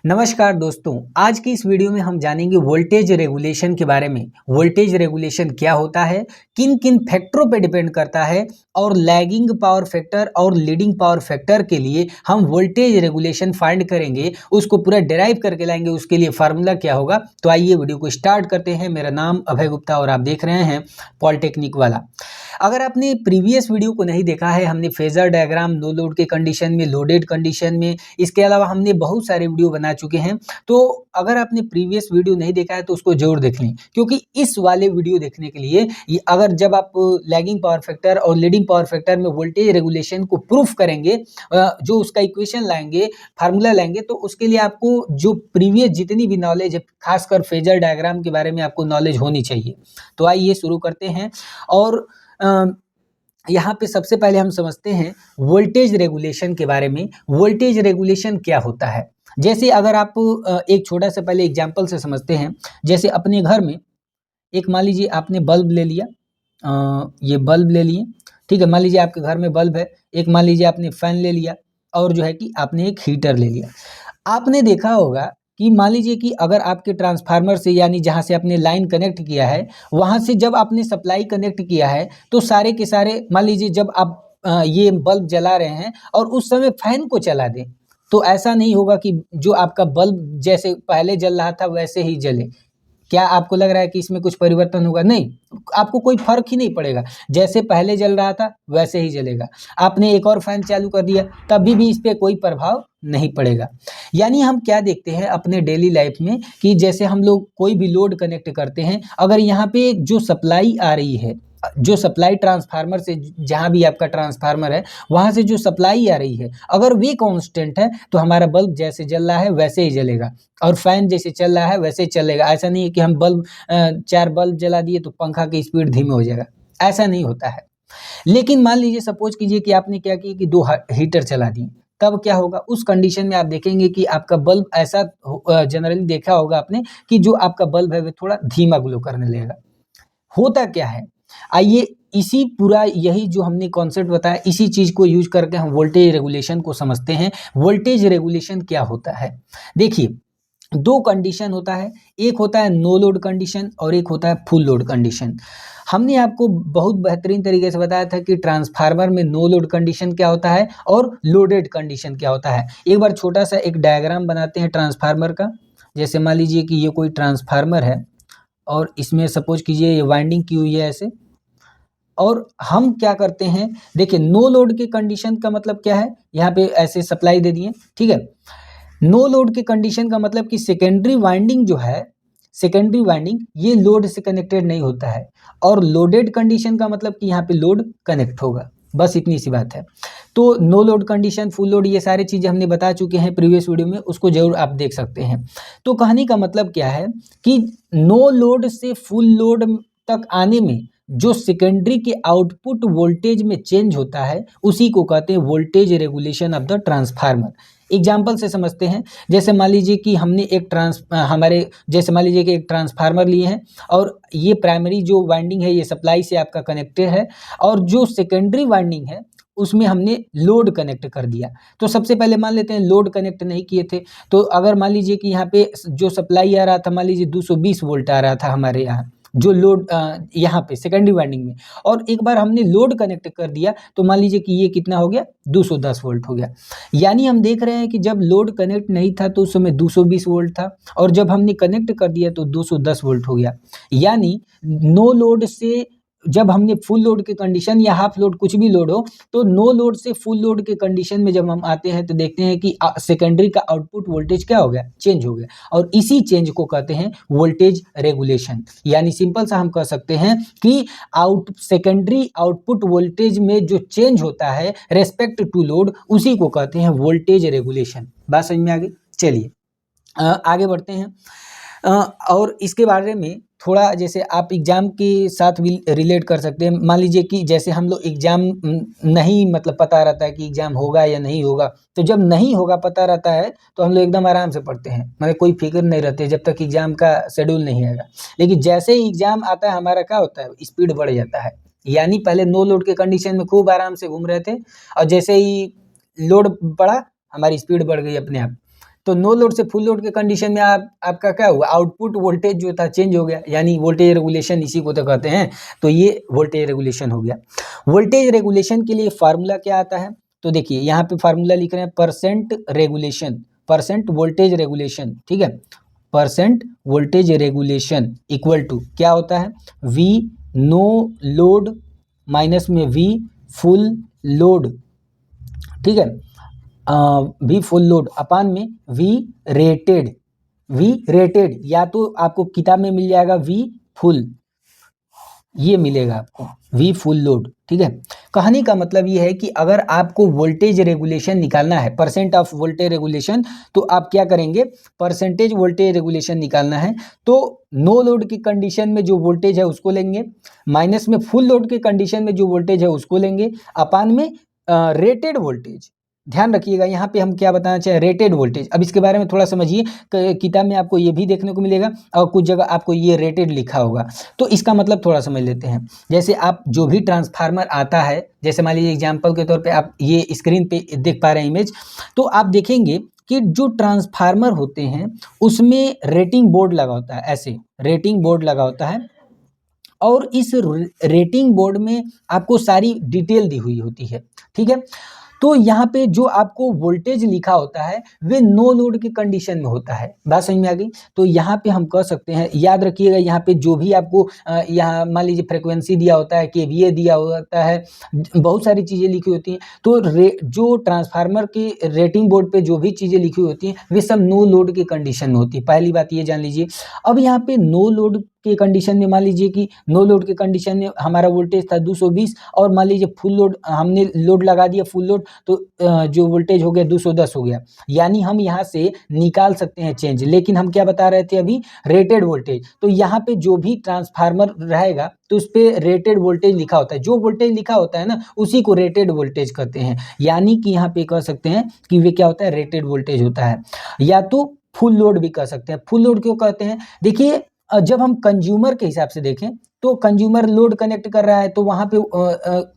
नमस्कार दोस्तों, आज की इस वीडियो में हम जानेंगे वोल्टेज रेगुलेशन के बारे में। वोल्टेज रेगुलेशन क्या होता है, किन किन फैक्टरों पर डिपेंड करता है और लैगिंग पावर फैक्टर और लीडिंग पावर फैक्टर के लिए हम वोल्टेज रेगुलेशन फाइंड करेंगे, उसको पूरा डिराइव करके लाएंगे, उसके लिए फार्मूला क्या होगा। तो आइए वीडियो को स्टार्ट करते हैं। मेरा नाम अभय गुप्ता और आप देख रहे हैं पॉलिटेक्निक वाला। अगर आपने प्रीवियस वीडियो को नहीं देखा है, हमने फेजर डायग्राम, नो लोड के कंडीशन में, लोडेड कंडीशन में, इसके अलावा हमने बहुत सारे वीडियो बना चुके हैं। तो अगर आपने प्रीवियस वीडियो नहीं देखा है तो उसको जरूर देख लें, क्योंकि इस वाले वीडियो देखने के लिए अगर जब आप लैगिंग पावर फैक्टर और लीडिंग पावर फैक्टर में वोल्टेज रेगुलेशन को प्रूफ करेंगे, जो उसका इक्वेशन लाएंगे, फार्मूला लाएंगे, तो उसके लिए आपको जो प्रीवियस जितनी भी नॉलेज है, खासकर फेजर डायग्राम के बारे में आपको नॉलेज होनी चाहिए। तो आइए शुरू करते हैं। और यहाँ पे सबसे पहले हम समझते हैं वोल्टेज रेगुलेशन के बारे में। वोल्टेज रेगुलेशन क्या होता है, जैसे अगर आप एक छोटा सा पहले एग्जांपल से समझते हैं। जैसे अपने घर में एक मान लीजिए आपने बल्ब ले लिया, ये बल्ब ले लिए, ठीक है। मान लीजिए आपके घर में बल्ब है। एक मान लीजिए आपने फैन ले लिया और जो है कि आपने एक हीटर ले लिया। आपने देखा होगा कि मान लीजिए कि अगर आपके ट्रांसफार्मर से, यानी जहाँ से आपने लाइन कनेक्ट किया है, वहाँ से जब आपने सप्लाई कनेक्ट किया है, तो सारे के सारे मान लीजिए जब आप ये बल्ब जला रहे हैं और उस समय फैन को चला दें, तो ऐसा नहीं होगा कि जो आपका बल्ब जैसे पहले जल रहा था वैसे ही जले। क्या आपको लग रहा है कि इसमें कुछ परिवर्तन होगा? नहीं, आपको कोई फर्क ही नहीं पड़ेगा। जैसे पहले जल रहा था वैसे ही जलेगा। आपने एक और फैन चालू कर दिया, तभी भी इस पे कोई प्रभाव नहीं पड़ेगा। यानी हम क्या देखते हैं अपने डेली लाइफ में कि जैसे हम लोग कोई भी लोड कनेक्ट करते हैं, अगर यहाँ पे जो सप्लाई आ रही है, जो सप्लाई ट्रांसफार्मर से, जहाँ भी आपका ट्रांसफार्मर है वहाँ से जो सप्लाई आ रही है, अगर वे कांस्टेंट है तो हमारा बल्ब जैसे जल रहा है वैसे ही जलेगा, और फैन जैसे चल रहा है वैसे ही चलेगा। ऐसा नहीं है कि हम बल्ब 4 बल्ब जला दिए तो पंखा की स्पीड धीमे हो जाएगा, ऐसा नहीं होता है। लेकिन मान लीजिए, सपोज कीजिए कि आपने क्या किया कि 2 हीटर चला दिए, तब क्या होगा? उस कंडीशन में आप देखेंगे कि आपका बल्ब ऐसा जनरली देखा होगा आपने कि जो आपका बल्ब है वो थोड़ा धीमा ग्लो करने लगेगा। होता क्या है, आइए इसी पूरा यही जो हमने कॉन्सेप्ट बताया, इसी चीज को यूज करके हम वोल्टेज रेगुलेशन को समझते हैं। वोल्टेज रेगुलेशन क्या होता है? देखिए, 2 कंडीशन होता है। एक होता है नो लोड कंडीशन और एक होता है फुल लोड कंडीशन। हमने आपको बहुत बेहतरीन तरीके से बताया था कि ट्रांसफार्मर में नो लोड कंडीशन क्या होता है और लोडेड कंडीशन क्या होता है। एक बार छोटा सा एक डायग्राम बनाते हैं ट्रांसफार्मर का। जैसे मान लीजिए कि ये कोई ट्रांसफार्मर है और इसमें सपोज कीजिए ये वाइंडिंग की हुई है ऐसे, और हम क्या करते हैं, देखिए नो लोड के कंडीशन का मतलब क्या है, यहाँ पे ऐसे सप्लाई दे दिए, ठीक है। नो लोड के कंडीशन का मतलब कि सेकेंडरी वाइंडिंग जो है, सेकेंडरी वाइंडिंग ये लोड से कनेक्टेड नहीं होता है। और लोडेड कंडीशन का मतलब कि यहाँ पे लोड कनेक्ट होगा, बस इतनी सी बात है। तो no load condition, full load, ये सारी चीज़ें हमने बता चुके हैं प्रीवियस वीडियो में, उसको जरूर आप देख सकते हैं। तो कहने का मतलब क्या है कि नो लोड से फुल लोड तक आने में जो सेकेंडरी के आउटपुट वोल्टेज में चेंज होता है, उसी को कहते हैं voltage regulation of the transformer. Example से समझते हैं। जैसे मान लीजिए कि हमने जैसे मान लीजिए कि एक ट्रांसफार्मर लिए हैं और ये प्राइमरी जो वाइंडिंग है ये सप्लाई से आपका कनेक्टेड है, और जो सेकेंडरी वाइंडिंग है उसमें हमने लोड कनेक्ट कर दिया। तो सबसे पहले मान लेते हैं लोड कनेक्ट नहीं किए थे, तो अगर मान लीजिए कि यहाँ पे जो सप्लाई आ रहा था, मान लीजिए 220 वोल्ट आ रहा था हमारे यहाँ, जो लोड यहाँ पे सेकेंडरी वाइंडिंग में, और एक बार हमने लोड कनेक्ट कर दिया तो मान लीजिए कि ये कितना हो गया, 210 वोल्ट हो गया। यानी हम देख रहे हैं कि जब लोड कनेक्ट नहीं था तो उस समय 220 वोल्ट था, और जब हमने कनेक्ट कर दिया तो 210 वोल्ट हो गया। यानी नो लोड से जब हमने फुल लोड के कंडीशन या हाफ लोड, कुछ भी लोड हो, तो नो लोड से फुल लोड के कंडीशन में जब हम आते हैं तो देखते हैं कि सेकेंडरी का आउटपुट वोल्टेज क्या हो गया, चेंज हो गया, और इसी चेंज को कहते हैं वोल्टेज रेगुलेशन। यानी सिंपल सा हम कह सकते हैं कि सेकेंडरी आउटपुट वोल्टेज में जो चेंज होता है रेस्पेक्ट टू लोड, उसी को कहते हैं वोल्टेज रेगुलेशन। बात समझ में आ गई? चलिए आगे बढ़ते हैं। और इसके बारे में थोड़ा, जैसे आप एग्जाम के साथ भी रिलेट कर सकते हैं। मान लीजिए कि जैसे हम लोग एग्जाम नहीं, मतलब पता रहता है कि एग्जाम होगा या नहीं होगा, तो जब नहीं होगा पता रहता है तो हम लोग एकदम आराम से पढ़ते हैं, मतलब कोई फिक्र नहीं रहती जब तक एग्जाम का शेड्यूल नहीं आएगा। लेकिन जैसे ही एग्जाम आता है हमारा क्या होता है, स्पीड बढ़ जाता है। यानी पहले नो लोड के कंडीशन में खूब आराम से घूम रहे थे, और जैसे ही लोड बढ़ा हमारी स्पीड बढ़ गई अपने आप। तो नो लोड से फुल लोड के कंडीशन में आपका क्या हुआ, आउटपुट वोल्टेज जो था चेंज हो गया, यानी वोल्टेज रेगुलेशन इसी को तो कहते हैं। तो ये वोल्टेज रेगुलेशन हो गया। वोल्टेज रेगुलेशन के लिए फार्मूला क्या आता है, तो देखिए यहाँ पे फार्मूला लिख रहे हैं percent regulation, percent voltage regulation, ठीक है, percent voltage regulation equal to क्या होता है, वी नो लोड माइनस में वी फुल लोड, ठीक है, वी फुल लोड अपान में वी रेटेड, वी रेटेड या तो आपको किताब में मिल जाएगा वी फुल, ये मिलेगा आपको वी फुल लोड, ठीक है। कहने का मतलब ये है कि अगर आपको वोल्टेज रेगुलेशन निकालना है, परसेंट ऑफ वोल्टेज रेगुलेशन, तो आप क्या करेंगे, परसेंटेज वोल्टेज रेगुलेशन निकालना है तो नो लोड की कंडीशन में जो वोल्टेज है उसको लेंगे, माइनस में फुल लोड की कंडीशन में जो वोल्टेज है उसको लेंगे, अपान में रेटेड वोल्टेज। ध्यान रखिएगा यहाँ पे हम क्या बताना चाहें, रेटेड वोल्टेज। अब इसके बारे में थोड़ा समझिए, किताब में आपको ये भी देखने को मिलेगा और कुछ जगह आपको ये रेटेड लिखा होगा। तो इसका मतलब थोड़ा समझ लेते हैं। जैसे आप जो भी ट्रांसफार्मर आता है, जैसे मान लीजिए एग्जाम्पल के तौर पे आप ये स्क्रीन पे देख पा रहे हैं इमेज, तो आप देखेंगे कि जो ट्रांसफार्मर होते हैं उसमें रेटिंग बोर्ड लगा होता है, ऐसे रेटिंग बोर्ड लगा होता है, और इस रेटिंग बोर्ड में आपको सारी डिटेल दी हुई होती है, ठीक है। तो यहाँ पे जो आपको वोल्टेज लिखा होता है वे नो लोड की कंडीशन में होता है। बात समझ में आ गई। तो यहाँ पे हम कह सकते हैं, याद रखिएगा यहाँ पे जो भी आपको यहाँ मान लीजिए फ्रिक्वेंसी दिया होता है, केवीए दिया होता है, बहुत सारी चीज़ें लिखी होती हैं। तो जो ट्रांसफार्मर के रेटिंग बोर्ड पे जो भी चीज़ें लिखी होती हैं वे सब नो लोड की कंडीशन में होती है। पहली बात ये जान लीजिए। अब यहाँ पे नो लोड के कंडीशन में मान लीजिए कि नो लोड के कंडीशन में हमारा वोल्टेज था 220 और मान लीजिए फुल लोड हमने लोड लगा दिया फुल लोड, तो जो वोल्टेज हो गया 210 हो गया। यानी हम यहाँ से निकाल सकते हैं चेंज, लेकिन हम क्या बता रहे थे अभी, रेटेड वोल्टेज। तो यहाँ पे जो भी ट्रांसफार्मर रहेगा तो उस पर रेटेड वोल्टेज लिखा होता है, जो वोल्टेज लिखा होता है ना उसी को रेटेड वोल्टेज कहते हैं। यानी कि यहाँ पे कह सकते हैं कि वे क्या होता है, रेटेड वोल्टेज होता है, या तो फुल लोड भी कह सकते हैं। फुल लोड क्यों कहते हैं, देखिए जब हम कंज्यूमर के हिसाब से देखें तो कंज्यूमर लोड कनेक्ट कर रहा है तो वहाँ पे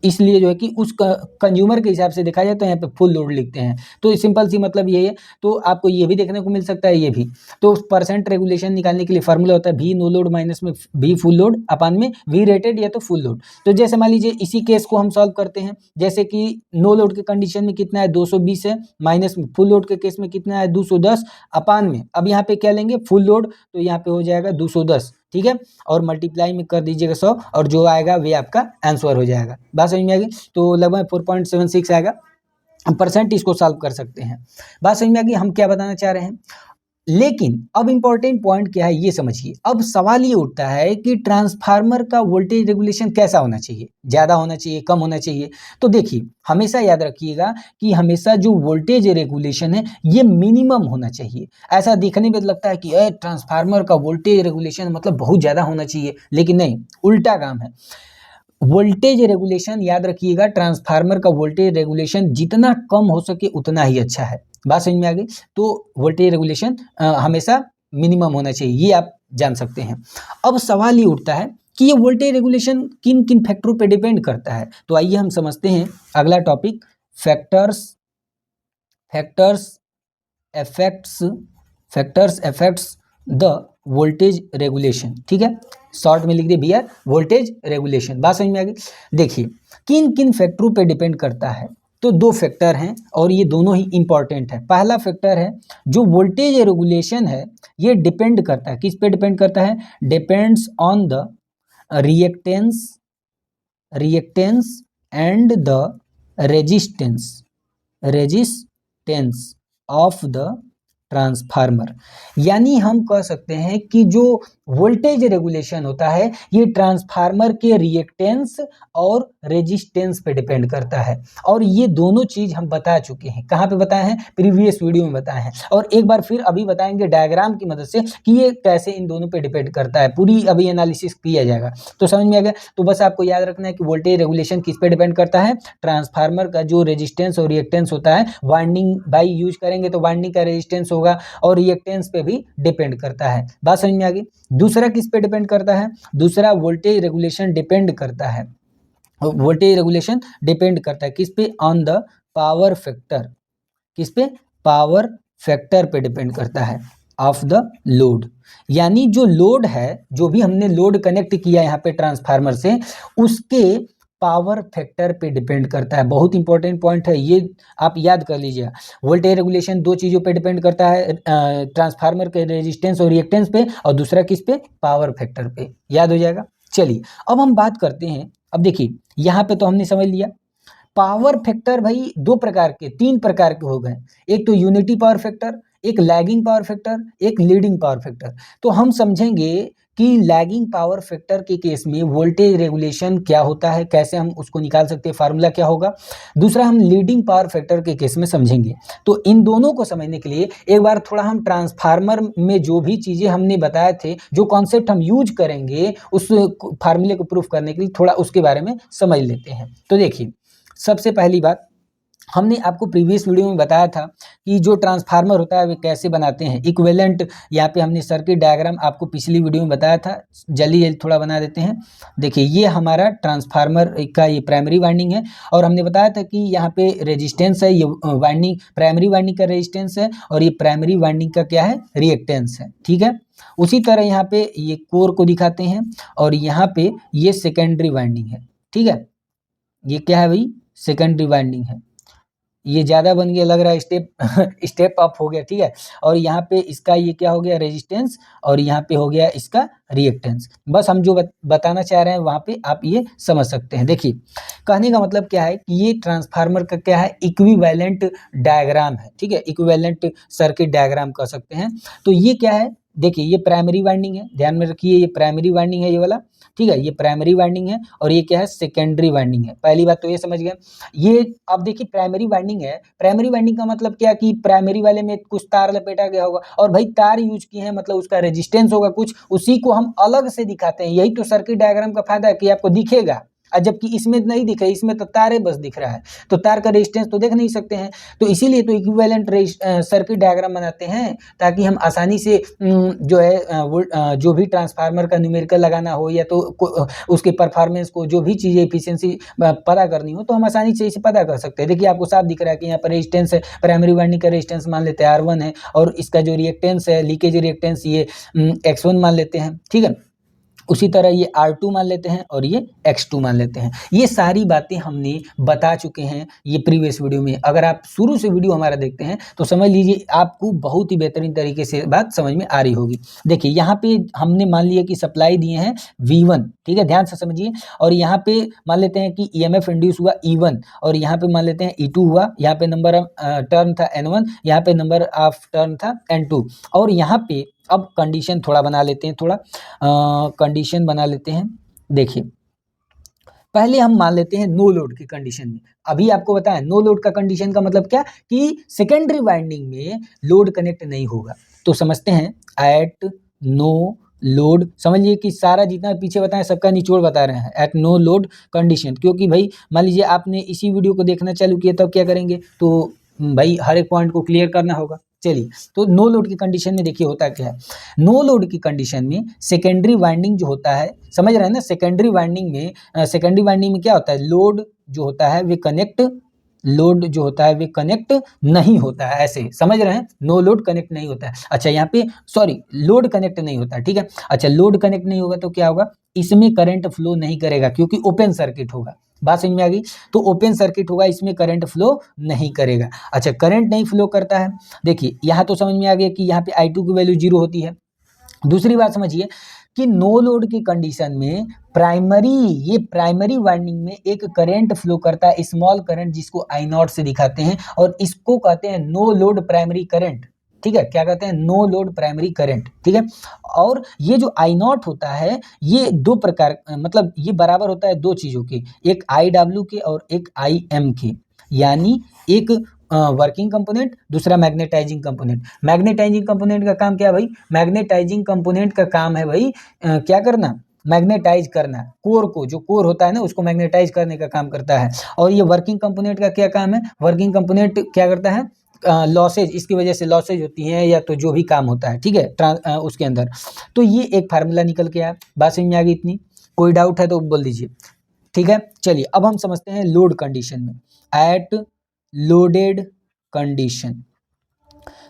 इसलिए जो है कि उस कंज्यूमर के हिसाब से देखा जाए तो यहाँ पे फुल लोड लिखते हैं। तो सिंपल सी मतलब ये है। तो आपको ये भी देखने को मिल सकता है, ये भी। तो परसेंट रेगुलेशन निकालने के लिए फार्मूला होता है वी नो लोड माइनस में वी फुल लोड अपान में वी रेटेड या तो फुल लोड। तो जैसे मान लीजिए इसी केस को हम सॉल्व करते हैं, जैसे कि नो लोड के कंडीशन में कितना है 220 है, माइनस में फुल लोड के केस में कितना है 210 अपान में, अब यहाँ पे क्या लेंगे फुल लोड, तो यहाँ पे हो जाएगा 210, ठीक है, और मल्टीप्लाई में कर दीजिएगा 100 और जो आएगा वे आपका आंसर हो जाएगा। बात समझ में आ गई। तो लगभग 4.76 आएगा। हम परसेंट इसको सॉल्व कर सकते हैं। बात समझ में आ गई हम क्या बताना चाह रहे हैं। लेकिन अब इंपॉर्टेंट पॉइंट क्या है ये समझिए। अब सवाल ये उठता है कि ट्रांसफार्मर का वोल्टेज रेगुलेशन कैसा होना चाहिए, ज़्यादा होना चाहिए, कम होना चाहिए। तो देखिए हमेशा याद रखिएगा कि हमेशा जो वोल्टेज रेगुलेशन है ये मिनिमम होना चाहिए। ऐसा देखने में लगता है कि ट्रांसफार्मर का वोल्टेज रेगुलेशन मतलब बहुत ज़्यादा होना चाहिए, लेकिन नहीं, उल्टा काम है। वोल्टेज रेगुलेशन याद रखिएगा, ट्रांसफार्मर का वोल्टेज रेगुलेशन जितना कम हो सके उतना ही अच्छा है। बात समझ में आ गई। तो वोल्टेज रेगुलेशन हमेशा मिनिमम होना चाहिए, ये आप जान सकते हैं। अब सवाल ये उठता है कि ये वोल्टेज रेगुलेशन किन किन फैक्टरों पे डिपेंड करता है। तो आइए हम समझते हैं अगला topic, factors affects the voltage regulation, ठीक है, शॉर्ट में लिख दे भैया वोल्टेज रेगुलेशन। बात समझ में आ गई। देखिए किन किन फैक्टरों पे डिपेंड करता है, तो दो फैक्टर हैं और ये दोनों ही इंपॉर्टेंट है। पहला फैक्टर है जो वोल्टेज रेगुलेशन है ये डिपेंड करता है, किस पे डिपेंड करता है, depends on the reactance and the resistance of the transformer. यानी हम कह सकते हैं कि जो वोल्टेज रेगुलेशन होता है ये ट्रांसफार्मर के रिएक्टेंस और रेजिस्टेंस पे डिपेंड करता है। और ये दोनों चीज हम बता चुके हैं। कहाँ पे बताए हैं, प्रीवियस वीडियो में बताए हैं, और एक बार फिर अभी बताएंगे डायग्राम की मदद से कि ये कैसे इन दोनों पे डिपेंड करता है। पूरी अभी एनालिसिस किया जाएगा। तो समझ में आ गया। तो बस आपको याद रखना है कि वोल्टेज रेगुलेशन किस पे डिपेंड करता है, ट्रांसफार्मर का जो रेजिस्टेंस और रिएक्टेंस होता है, वाइंडिंग बाई यूज करेंगे तो वाइंडिंग का रेजिस्टेंस होगा और रिएक्टेंस पे भी डिपेंड करता है। बात समझ में आ गई। दूसरा किस पे डिपेंड करता है, दूसरा वोल्टेज रेगुलेशन डिपेंड करता है, वोल्टेज रेगुलेशन डिपेंड करता है किस पे, ऑन द पावर फैक्टर, किस पे, पावर फैक्टर पे डिपेंड करता है, ऑफ द लोड। यानी जो लोड है, जो भी हमने लोड कनेक्ट किया यहाँ पे ट्रांसफार्मर से, उसके पावर फैक्टर पे डिपेंड करता है। बहुत इंपॉर्टेंट पॉइंट है ये, आप याद कर लीजिए। वोल्टेज रेगुलेशन दो चीज़ों पे डिपेंड करता है, ट्रांसफार्मर के रेजिस्टेंस और रिएक्टेंस पे, और दूसरा किस पे, पावर फैक्टर पे। याद हो जाएगा। चलिए अब हम बात करते हैं। अब देखिए यहाँ पे तो हमने समझ लिया पावर फैक्टर भाई दो प्रकार के, तीन प्रकार के हो गए। एक तो यूनिटी पावर फैक्टर, एक लैगिंग पावर फैक्टर, एक लीडिंग पावर फैक्टर। तो हम समझेंगे कि लैगिंग पावर फैक्टर के केस में वोल्टेज रेगुलेशन क्या होता है, कैसे हम उसको निकाल सकते हैं, फार्मूला क्या होगा। दूसरा हम लीडिंग पावर फैक्टर के केस में समझेंगे। तो इन दोनों को समझने के लिए एक बार थोड़ा हम ट्रांसफार्मर में जो भी चीज़ें हमने बताए थे, जो कॉन्सेप्ट हम यूज करेंगे उस फार्मूले को प्रूफ करने के लिए, थोड़ा उसके बारे में समझ लेते हैं। तो देखिए सबसे पहली बात, हमने आपको प्रीवियस वीडियो में बताया था कि जो ट्रांसफार्मर होता है वे कैसे बनाते हैं। इक्विवेलेंट यहाँ पे हमने सर्किट डायग्राम आपको पिछली वीडियो में बताया था, जल्दी जल्दी थोड़ा बना देते हैं। देखिए ये हमारा ट्रांसफार्मर का ये प्राइमरी वाइंडिंग है, और हमने बताया था कि यहाँ पे रेजिस्टेंस है, ये वाइंडिंग प्राइमरी वाइंडिंग का रेजिस्टेंस है, और ये प्राइमरी वाइंडिंग का क्या है, रिएक्टेंस है। ठीक है, उसी तरह यहाँ पे ये कोर को दिखाते हैं, और यहाँ पे ये सेकेंडरी वाइंडिंग है। ठीक है, ये क्या है भाई, सेकेंडरी वाइंडिंग है। ये ज़्यादा बन गया लग रहा है, स्टेप अप हो गया। ठीक है, और यहाँ पे इसका ये क्या हो गया, रेजिस्टेंस, और यहाँ पे हो गया इसका रिएक्टेंस। बस हम जो बताना चाह रहे हैं वहाँ पे आप ये समझ सकते हैं। देखिए कहने का मतलब क्या है कि ये ट्रांसफार्मर का क्या है, इक्विवेलेंट डायग्राम है। ठीक है, इक्विवेलेंट सर्किट डायग्राम कह सकते हैं। तो ये क्या है, देखिए ये प्राइमरी वाइंडिंग है, ध्यान में रखिए ये प्राइमरी वाइंडिंग है ये वाला। ठीक है, ये प्राइमरी वाइंडिंग है, और ये क्या है, सेकेंडरी वाइंडिंग है। पहली बात तो ये समझ गए। ये अब देखिए प्राइमरी वाइंडिंग है, प्राइमरी वाइंडिंग का मतलब क्या कि प्राइमरी वाले में कुछ तार लपेटा गया होगा, और भाई तार यूज किए हैं मतलब उसका रेजिस्टेंस होगा कुछ, उसी को हम अलग से दिखाते हैं। यही तो सर्किट डायग्राम का फायदा है कि आपको दिखेगा, और जबकि इसमें नहीं दिख रहा है, इसमें तो तारे बस दिख रहा है, तो तार का रेजिस्टेंस तो देख नहीं सकते हैं। तो इसीलिए तो इक्विवेलेंट सर्किट डायग्राम बनाते हैं, ताकि हम आसानी से जो है जो भी ट्रांसफार्मर का न्यूमेरिकल लगाना हो, या तो उसके परफॉर्मेंस को, जो भी चीज़ें एफिशिएंसी पता करनी हो, तो हम आसानी से इसे पता कर सकते हैं। देखिए आपको साफ दिख रहा है कि यहाँ पर रेजिस्टेंस है, प्राइमरी वाइंडिंग का रेजिस्टेंस मान लेते हैं R1 है, और इसका जो रिएक्टेंस है, लीकेज रिएक्टेंस, ये X1 मान लेते हैं। ठीक है, उसी तरह ये R2 मान लेते हैं, और ये X2 मान लेते हैं। ये सारी बातें हमने बता चुके हैं ये प्रीवियस वीडियो में। अगर आप शुरू से वीडियो हमारा देखते हैं तो समझ लीजिए आपको बहुत ही बेहतरीन तरीके से बात समझ में आ रही होगी। देखिए यहाँ पे हमने मान लिया कि सप्लाई दिए हैं V1, ठीक है, ध्यान से समझिए। और यहाँ पे मान लेते हैं कि EMF इंड्यूस हुआ E1, और यहाँ पे मान लेते हैं E2 हुआ। यहाँ पे नंबर ऑफ टर्न था N1, यहाँ पे नंबर ऑफ टर्न था N2। और यहाँ पे अब कंडीशन थोड़ा बना लेते हैं, थोड़ा कंडीशन बना लेते हैं। देखिए पहले हम मान लेते हैं नो लोड की कंडीशन में। अभी आपको बताया नो लोड का कंडीशन का मतलब क्या कि सेकेंडरी वाइंडिंग में लोड कनेक्ट नहीं होगा। तो समझते हैं एट नो लोड, समझिए कि सारा जितना पीछे बताया सबका निचोड़ बता रहे हैं, एट नो लोड कंडीशन। क्योंकि भाई मान लीजिए आपने इसी वीडियो को देखना चालू किया, तब क्या करेंगे, तो भाई हर एक पॉइंट को क्लियर करना होगा। चलिए तो नो लोड की कंडीशन में देखिए होता क्या है। नो लोड की कंडीशन में सेकेंडरी वाइंडिंग जो होता है, समझ रहे हैं ना, सेकेंडरी वाइंडिंग में क्या होता है, लोड जो होता है वे कनेक्ट, लोड जो होता है वे कनेक्ट नहीं होता है। ऐसे समझ रहे हैं, नो लोड कनेक्ट नहीं होता है। अच्छा यहाँ पे सॉरी, लोड कनेक्ट नहीं होता है। ठीक है, अच्छा लोड कनेक्ट नहीं होगा तो क्या होगा, इसमें करंट फ्लो नहीं करेगा, क्योंकि ओपन सर्किट होगा। बात समझ में आ गई, तो ओपन सर्किट होगा, इसमें करंट फ्लो नहीं करेगा। अच्छा करंट नहीं फ्लो करता है, देखिए यहाँ तो समझ में आ गया कि यहाँ पे I2 की वैल्यू 0 होती है। दूसरी बात समझिए कि नो लोड की कंडीशन में ये प्राइमरी वाइंडिंग में एक करंट फ्लो करता है, स्मॉल करंट, जिसको I0 से दिखाते हैं, और इसको कहते हैं नो लोड प्राइमरी करंट। ठीक है, क्या कहते हैं, नो लोड प्राइमरी करंट। ठीक है, और ये जो I0 होता है ये दो प्रकार, मतलब ये बराबर होता है दो चीज़ों के, एक IW के और एक IM के। यानी एक वर्किंग कंपोनेंट, दूसरा मैग्नेटाइजिंग कंपोनेंट। मैग्नेटाइजिंग कंपोनेंट का काम क्या है भाई, मैग्नेटाइजिंग कंपोनेंट का काम है भाई क्या करना, मैग्नेटाइज करना, कोर को, जो कोर होता है ना उसको मैग्नेटाइज करने का काम करता है। और ये वर्किंग कंपोनेंट का क्या काम है, वर्किंग कंपोनेंट क्या करता है, लॉसेज, इसकी वजह से लॉसेज होती हैं, या तो जो भी काम होता है, ठीक है, उसके अंदर। तो ये एक फार्मूला निकल के आया। बात समझ में आ गई इतनी, कोई डाउट है तो बोल दीजिए। ठीक है, चलिए अब हम समझते हैं लोड कंडीशन में। At loaded condition,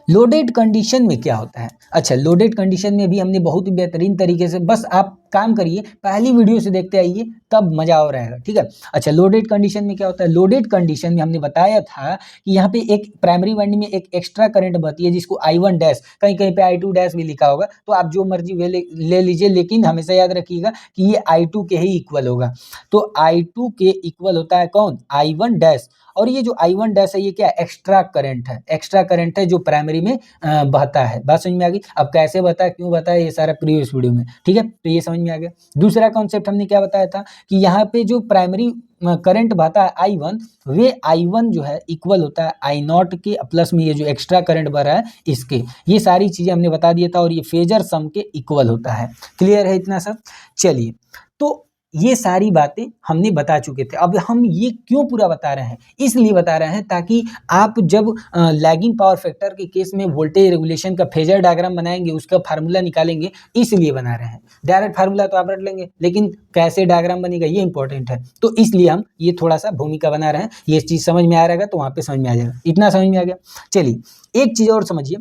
loaded condition में क्या होता है? अच्छा, लोडेड कंडीशन में भी हमने बहुत ही बेहतरीन तरीके से, बस आप काम करिए, पहली वीडियो से देखते आइए तब मजा और रहेगा, ठीक है। अच्छा, लोडेड कंडीशन में क्या होता है? लोडेड कंडीशन में हमने बताया था कि यहाँ पे एक प्राइमरी वाइंडिंग में एक एक्स्ट्रा करंट बहती है जिसको I1 डैश, कहीं कहीं पे I2 डैश भी लिखा होगा, तो आप जो मर्जी वे ले लीजिए, लेकिन हमेशा याद रखिएगा कि ये I2 के ही इक्वल होगा। तो I2 के इक्वल होता है कौन? I1 dash. और ये जो I1 डैश है ये क्या? एक्स्ट्रा करंट है, एक्स्ट्रा करंट है जो प्राइमरी में बहता है। बात समझ में आ गई? अब कैसे बहता है, क्यों बहता है, ये सारा प्रीवियस वीडियो में, ठीक है, तो ये समझ में आ गया। दूसरा कॉन्सेप्ट हमने क्या बताया था कि यहाँ पे जो प्राइमरी करंट बहता है I1, वे I1 जो है इक्वल होता है I0 के, प्लस में ये जो एक्स्ट्रा करंट बह रहा है इसके। ये सारी चीजें हमने बता दिया था और ये फेजर सम के इक्वल होता है। क्लियर है इतना सब? चलिए, तो ये सारी बातें हमने बता चुके थे। अब हम ये क्यों पूरा बता रहे हैं? इसलिए बता रहे हैं ताकि आप जब लैगिंग पावर फैक्टर के केस में वोल्टेज रेगुलेशन का फेजर डायग्राम बनाएंगे, उसका फार्मूला निकालेंगे, इसलिए बना रहे हैं। डायरेक्ट फार्मूला तो आप रट लेंगे, लेकिन कैसे डायग्राम बनेगा ये इंपॉर्टेंट है, तो इसलिए हम ये थोड़ा सा भूमिका बना रहे हैं। ये चीज़ समझ में आ रहेगा तो वहाँ पे समझ में आ जाएगा। इतना समझ में आ गया? चलिए, एक चीज़ और समझिए।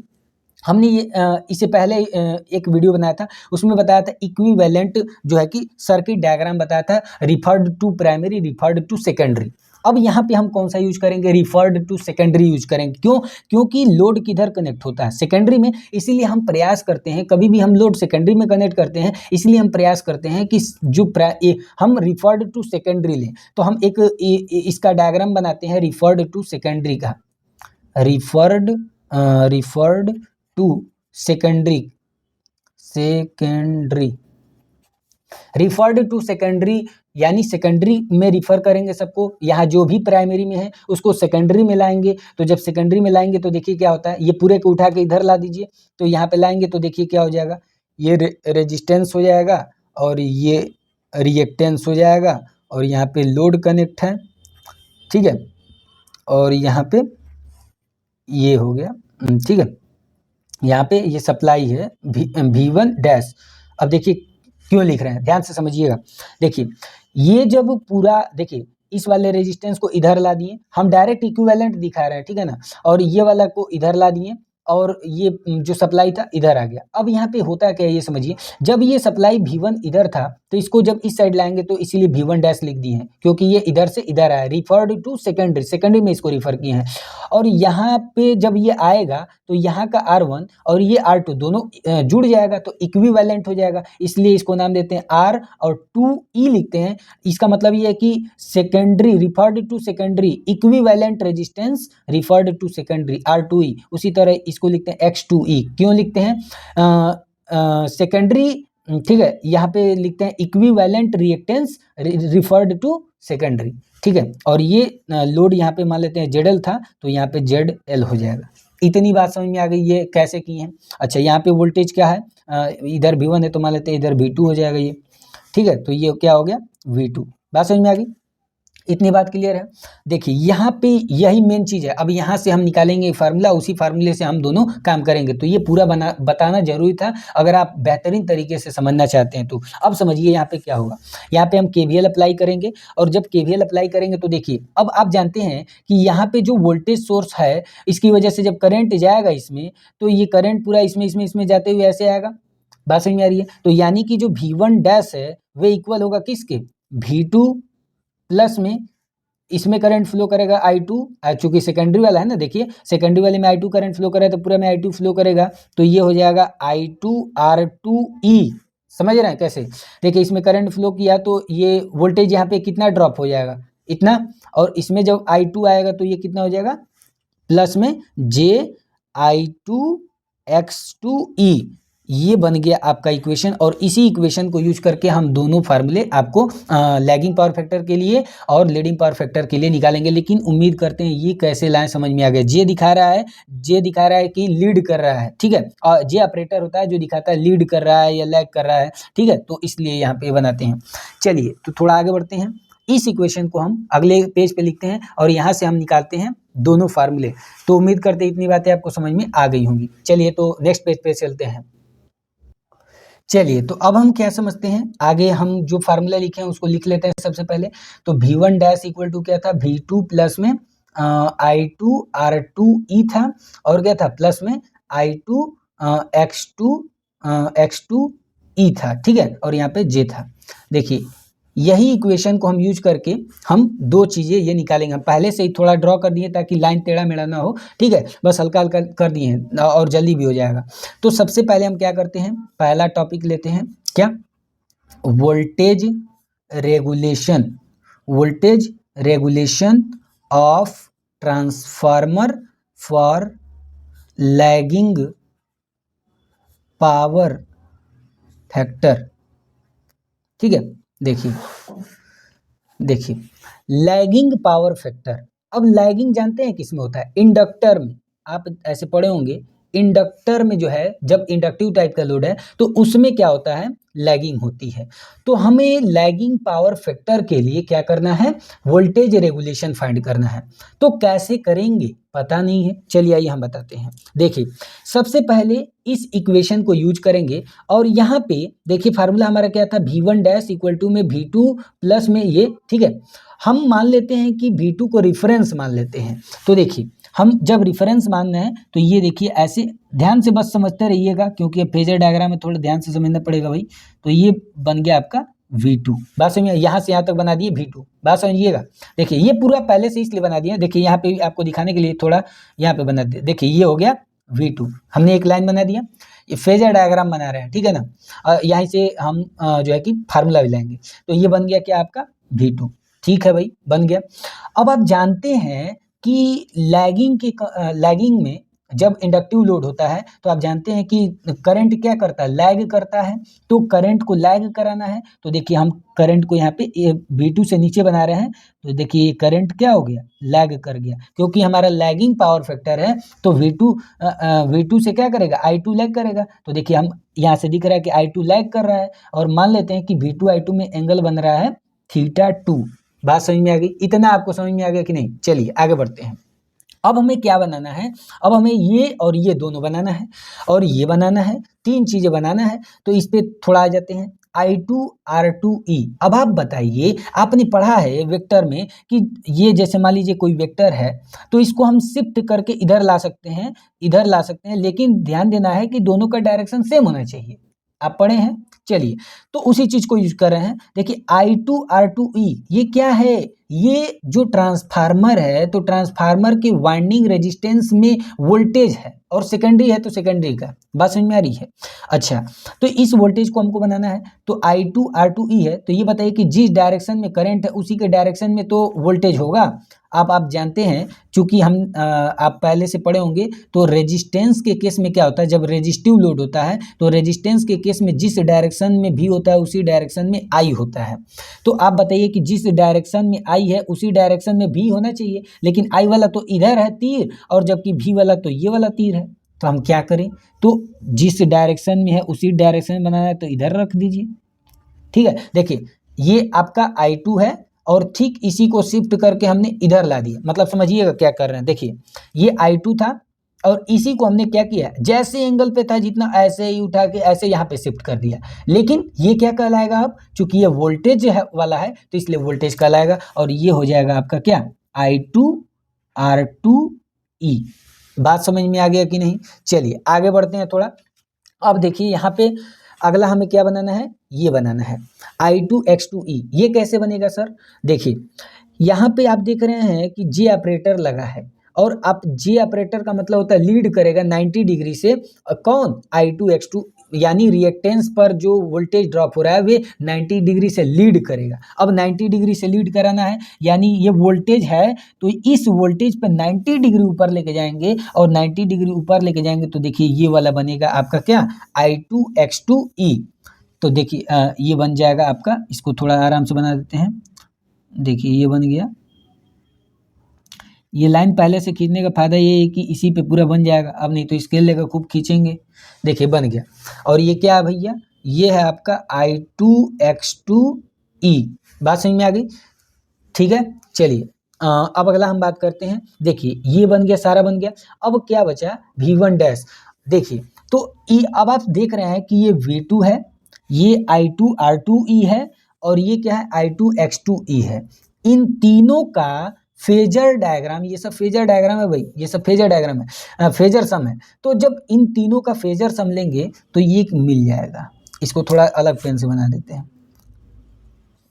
हमने ये इससे पहले एक वीडियो बनाया था, उसमें बताया था इक्विवेलेंट जो है कि सर्किट डायग्राम बताया था, referred to primary, referred to secondary. अब यहाँ पे हम कौन सा यूज करेंगे? रिफर्ड टू सेकेंडरी यूज करेंगे। क्यों? क्योंकि लोड किधर कनेक्ट होता है? सेकेंडरी में। इसीलिए हम प्रयास करते हैं, कभी भी हम लोड सेकेंडरी में कनेक्ट करते हैं, इसलिए हम प्रयास करते हैं कि जो हम रिफर्ड टू सेकेंडरी लें। तो हम एक इसका डायग्राम बनाते हैं रिफर्ड टू सेकेंडरी का, referred to secondary, referred to secondary यानी सेकेंडरी में रिफर करेंगे सबको। यहाँ जो भी प्राइमरी में है उसको सेकेंडरी में लाएंगे। तो जब सेकेंडरी में लाएंगे तो देखिए क्या होता है, ये पूरे को उठा के इधर ला दीजिए, तो यहाँ पे लाएंगे तो देखिए क्या हो जाएगा, ये रेजिस्टेंस हो जाएगा और ये रिएक्टेंस हो जाएगा और यहाँ पे लोड कनेक्ट है, ठीक है, और यहाँ पे ये हो गया, ठीक है। यहाँ पे ये सप्लाई है V1 डैश। अब देखिए क्यों लिख रहे हैं, ध्यान से समझिएगा। देखिए, ये जब पूरा, देखिए इस वाले रेजिस्टेंस को इधर ला दिए, हम डायरेक्ट इक्विवेलेंट दिखा रहे हैं, ठीक है ना, और ये वाला को इधर ला दिए और ये जो सप्लाई था इधर आ गया। अब यहाँ पे होता क्या है ये समझिए, जब ये सप्लाई V1 इधर था तो इसको जब इस साइड लाएंगे तो इसीलिए V1 डैश लिख दिए हैं, क्योंकि ये इधर से इधर आया, रिफर्ड टू सेकेंडरी, सेकेंडरी में इसको रिफर किए हैं। और यहाँ पे जब ये आएगा तो यहाँ का R1 और ये R2 दोनों जुड़ जाएगा तो इक्विवेलेंट हो जाएगा, इसलिए इसको नाम देते हैं R और 2E लिखते हैं। इसका मतलब ये है कि secondary, referred to secondary, equivalent resistance referred to secondary R2E। उसी तरह इसको लिखते हैं X2E। क्यों लिखते हैं सेकेंडरी, ठीक है, यहाँ पे लिखते हैं equivalent reactance referred to secondary, ठीक है। और ये लोड यहाँ पे मान लेते हैं ZL था तो यहाँ पे ZL हो जाएगा। इतनी बात समझ में आ गई, ये कैसे की है। अच्छा, यहाँ पे वोल्टेज क्या है, इधर V1 है तो मान लेते हैं इधर V2 हो जाएगा ये, ठीक है, तो ये क्या हो गया V2। बात समझ में आ गई? इतनी बात क्लियर है? देखिए यहाँ पे यही मेन चीज़ है। अब यहाँ से हम निकालेंगे फार्मूला, उसी फार्मूले से हम दोनों काम करेंगे। तो ये पूरा बताना जरूरी था अगर आप बेहतरीन तरीके से समझना चाहते हैं तो। अब समझिए यहाँ पे क्या होगा, यहाँ पे हम KVL अप्लाई करेंगे और जब KVL अप्लाई करेंगे तो देखिए, अब आप जानते हैं कि यहाँ पे जो वोल्टेज सोर्स है इसकी वजह से जब करंट जाएगा इसमें, तो ये करंट पूरा इसमें जाते हुए ऐसे आएगा। बात समझ में आ रही है? तो यानी कि जो V1 डैश है वे इक्वल होगा किसके? V2 प्लस में इसमें करंट फ्लो करेगा I2, चूंकि सेकेंडरी वाला है ना, देखिए सेकेंडरी वाले में I2 करंट फ्लो करेगा तो पूरा में I2 फ्लो करेगा, तो ये हो जाएगा I2 R2E। समझ रहे हैं कैसे? देखिए इसमें करंट फ्लो किया तो ये वोल्टेज यहाँ पे कितना ड्रॉप हो जाएगा, इतना, और इसमें जब I2 आएगा तो ये कितना हो जाएगा, प्लस में J(I2)X2E। ये बन गया आपका इक्वेशन, और इसी इक्वेशन को यूज करके हम दोनों फार्मूले आपको लैगिंग पावर फैक्टर के लिए और लीडिंग पावर फैक्टर के लिए निकालेंगे। लेकिन उम्मीद करते हैं ये कैसे लाएं समझ में आ गया। जे दिखा रहा है कि लीड कर रहा है, ठीक है, और जे ऑपरेटर होता है जो दिखाता है लीड कर रहा है या लैग कर रहा है, ठीक है, तो इसलिए यहाँ पे बनाते हैं। चलिए तो थोड़ा आगे बढ़ते हैं, इस इक्वेशन को हम अगले पेज पे लिखते हैं और यहाँ से हम निकालते हैं दोनों फार्मूले। तो उम्मीद करते हैं इतनी बातें आपको समझ में आ गई होंगी। चलिए तो नेक्स्ट पेज पे चलते हैं। चलिए तो अब हम क्या समझते हैं, आगे हम जो फार्मूला लिखे हैं उसको लिख लेते हैं सबसे पहले। तो V1 डैश इक्वल टू क्या था, V2 प्लस में I2 R2E था, और क्या था, प्लस में I2 X2 E था, ठीक है, और यहाँ पे J था। देखिए यही इक्वेशन को हम यूज करके हम दो चीजें ये निकालेंगे। हम पहले से ही थोड़ा ड्रॉ कर दिए ताकि लाइन टेढ़ा मेढ़ा ना हो, ठीक है, बस हल्का हल्का कर दिए हैं और जल्दी भी हो जाएगा। तो सबसे पहले हम क्या करते हैं, पहला टॉपिक लेते हैं, क्या, voltage regulation, voltage regulation of transformer for lagging power factor, ठीक है। देखिए देखिए लैगिंग पावर फैक्टर, अब लैगिंग जानते हैं किसमें होता है, इंडक्टर में, आप ऐसे पढ़े होंगे, इंडक्टर में जो है जब इंडक्टिव टाइप का लोड है तो उसमें क्या होता है, लैगिंग होती है। तो हमें लैगिंग पावर फैक्टर के लिए क्या करना है, वोल्टेज रेगुलेशन फाइंड करना है। तो कैसे करेंगे पता नहीं है, चलिए आइए हम बताते हैं। देखिए सबसे पहले इस इक्वेशन को यूज करेंगे और यहाँ पे देखिए फार्मूला हमारा क्या था, V1 डैश इक्वल टू में V2 प्लस में ये, ठीक है। हम मान लेते हैं कि V2 को रिफरेंस मान लेते हैं। तो देखिए हम जब रिफरेंस मानना है तो ये देखिए ऐसे ध्यान से बस समझते रहिएगा, क्योंकि फेजर डायग्राम में थोड़ा ध्यान से समझना पड़ेगा भाई। तो ये बन गया आपका V2, बात समझिए, यहाँ से यहाँ तक बना दिए V2, बात समझिएगा। देखिए ये पूरा पहले से इसलिए बना दिया, देखिए यहाँ पे आपको दिखाने के लिए थोड़ा यहाँ पे बना दिया। देखिए ये हो गया V2, हमने एक लाइन बना दिया, ये फेजर डायग्राम बना रहे हैं, ठीक है ना। यहाँ से हम जो है कि फार्मूला भी लाएंगे। तो ये बन गया क्या आपका V2, ठीक है भाई, बन गया। अब आप जानते हैं कि लैगिंग में जब इंडक्टिव लोड होता है तो आप जानते हैं कि करंट क्या करता है, लैग करता है। तो करंट को लैग कराना है तो देखिए हम करंट को यहाँ पे V2 से नीचे बना रहे हैं। तो देखिए करंट क्या हो गया, लैग कर गया, क्योंकि हमारा लैगिंग पावर फैक्टर है। तो V2 से क्या करेगा, I2 लैग करेगा। तो देखिए हम यहाँ से दिख रहा है कि I2 लैग कर रहा है, और मान लेते हैं कि V2 I2 में एंगल बन रहा है θ2। बात समझ में आ गई, इतना आपको समझ में आ गया कि नहीं। चलिए आगे बढ़ते हैं। अब हमें क्या बनाना है, अब हमें ये और ये दोनों बनाना है और ये बनाना है, तीन चीजें बनाना है। तो इस पे थोड़ा आ जाते हैं, I2 R2E। अब आप बताइए, आपने पढ़ा है वेक्टर में कि ये जैसे मान लीजिए कोई वेक्टर है तो इसको हम शिफ्ट करके इधर ला सकते हैं, इधर ला सकते हैं, लेकिन ध्यान देना है कि दोनों का डायरेक्शन सेम होना चाहिए। आप पढ़े हैं, चलिए तो उसी चीज को यूज कर रहे हैं। देखिए I2 R2E ये क्या है, ये जो ट्रांसफार्मर है तो ट्रांसफार्मर के वाइंडिंग रेजिस्टेंस में वोल्टेज है, और सेकेंडरी है तो सेकेंडरी का, बात समझ में आ रही है। अच्छा तो इस वोल्टेज को हमको बनाना है। तो I2 R2E है, तो ये बताइए कि जिस डायरेक्शन में करंट है उसी के डायरेक्शन में तो वोल्टेज होगा। आप जानते हैं, चूंकि हम आप पहले से पढ़े होंगे, तो रेजिस्टेंस के केस में क्या होता है, जब रेजिस्टिव लोड होता है तो रेजिस्टेंस के केस में जिस डायरेक्शन में भी होता है उसी डायरेक्शन में आई होता है। तो आप बताइए कि जिस डायरेक्शन में आई है उसी डायरेक्शन में भी होना चाहिए, लेकिन आई वाला तो इधर है तीर, और जबकि भी वाला तो ये वाला तीर है। तो हम क्या करें, तो जिस डायरेक्शन में है उसी डायरेक्शन में बनाना है तो इधर रख दीजिए, ठीक है। देखिए ये आपका I2 है और ठीक इसी को शिफ्ट करके हमने इधर ला दिया, मतलब समझिएगा क्या कर रहे हैं। देखिए ये I2 था और इसी को हमने क्या किया, जैसे एंगल पे था जितना ऐसे ही उठा के ऐसे यहाँ पे शिफ्ट कर दिया। लेकिन ये क्या कहलाएगा, अब चूंकि ये वोल्टेज वाला है तो इसलिए वोल्टेज कहलाएगा, और ये हो जाएगा आपका क्या, I2 R2E। बात समझ में आ गया कि नहीं। चलिए आगे बढ़ते हैं थोड़ा। अब देखिए यहाँ पे अगला हमें क्या बनाना है, ये बनाना है I2 X2E। ये कैसे बनेगा सर, देखिए यहाँ पे आप देख रहे हैं कि J ऑपरेटर लगा है, और आप J ऑपरेटर का मतलब होता है लीड करेगा 90 डिग्री से। कौन, I2 X2, यानी रिएक्टेंस पर जो वोल्टेज ड्रॉप हो रहा है वे 90 डिग्री से लीड करेगा। अब 90 डिग्री से लीड कराना है, यानी ये वोल्टेज है तो इस वोल्टेज पर 90 डिग्री ऊपर लेके जाएंगे, और 90 डिग्री ऊपर लेके जाएंगे तो देखिए ये वाला बनेगा आपका क्या, I2 X2E। तो देखिए ये बन जाएगा आपका, इसको थोड़ा आराम से बना देते हैं। देखिए ये बन गया। ये लाइन पहले से खींचने का फायदा ये है कि इसी पे पूरा बन जाएगा, अब नहीं तो स्केल लेकर खूब खींचेंगे। देखिए बन गया। और ये क्या है भैया, ये है आपका I2 X2E। बात समझ में आ गई, ठीक है। चलिए अब अगला हम बात करते हैं। देखिए ये बन गया, सारा बन गया। अब क्या बचा, V1 डैश। देखिए तो अब आप देख रहे हैं कि ये V2 है, ये I2 R2E है, और ये क्या है, I2 X2E है। इन तीनों का फेजर डायग्राम, ये सब फेजर डायग्राम है भाई, ये सब फेजर डायग्राम है, फेजर सम है। तो जब इन तीनों का फेजर सम लेंगे तो ये मिल जाएगा। इसको थोड़ा अलग पेन से बना देते हैं,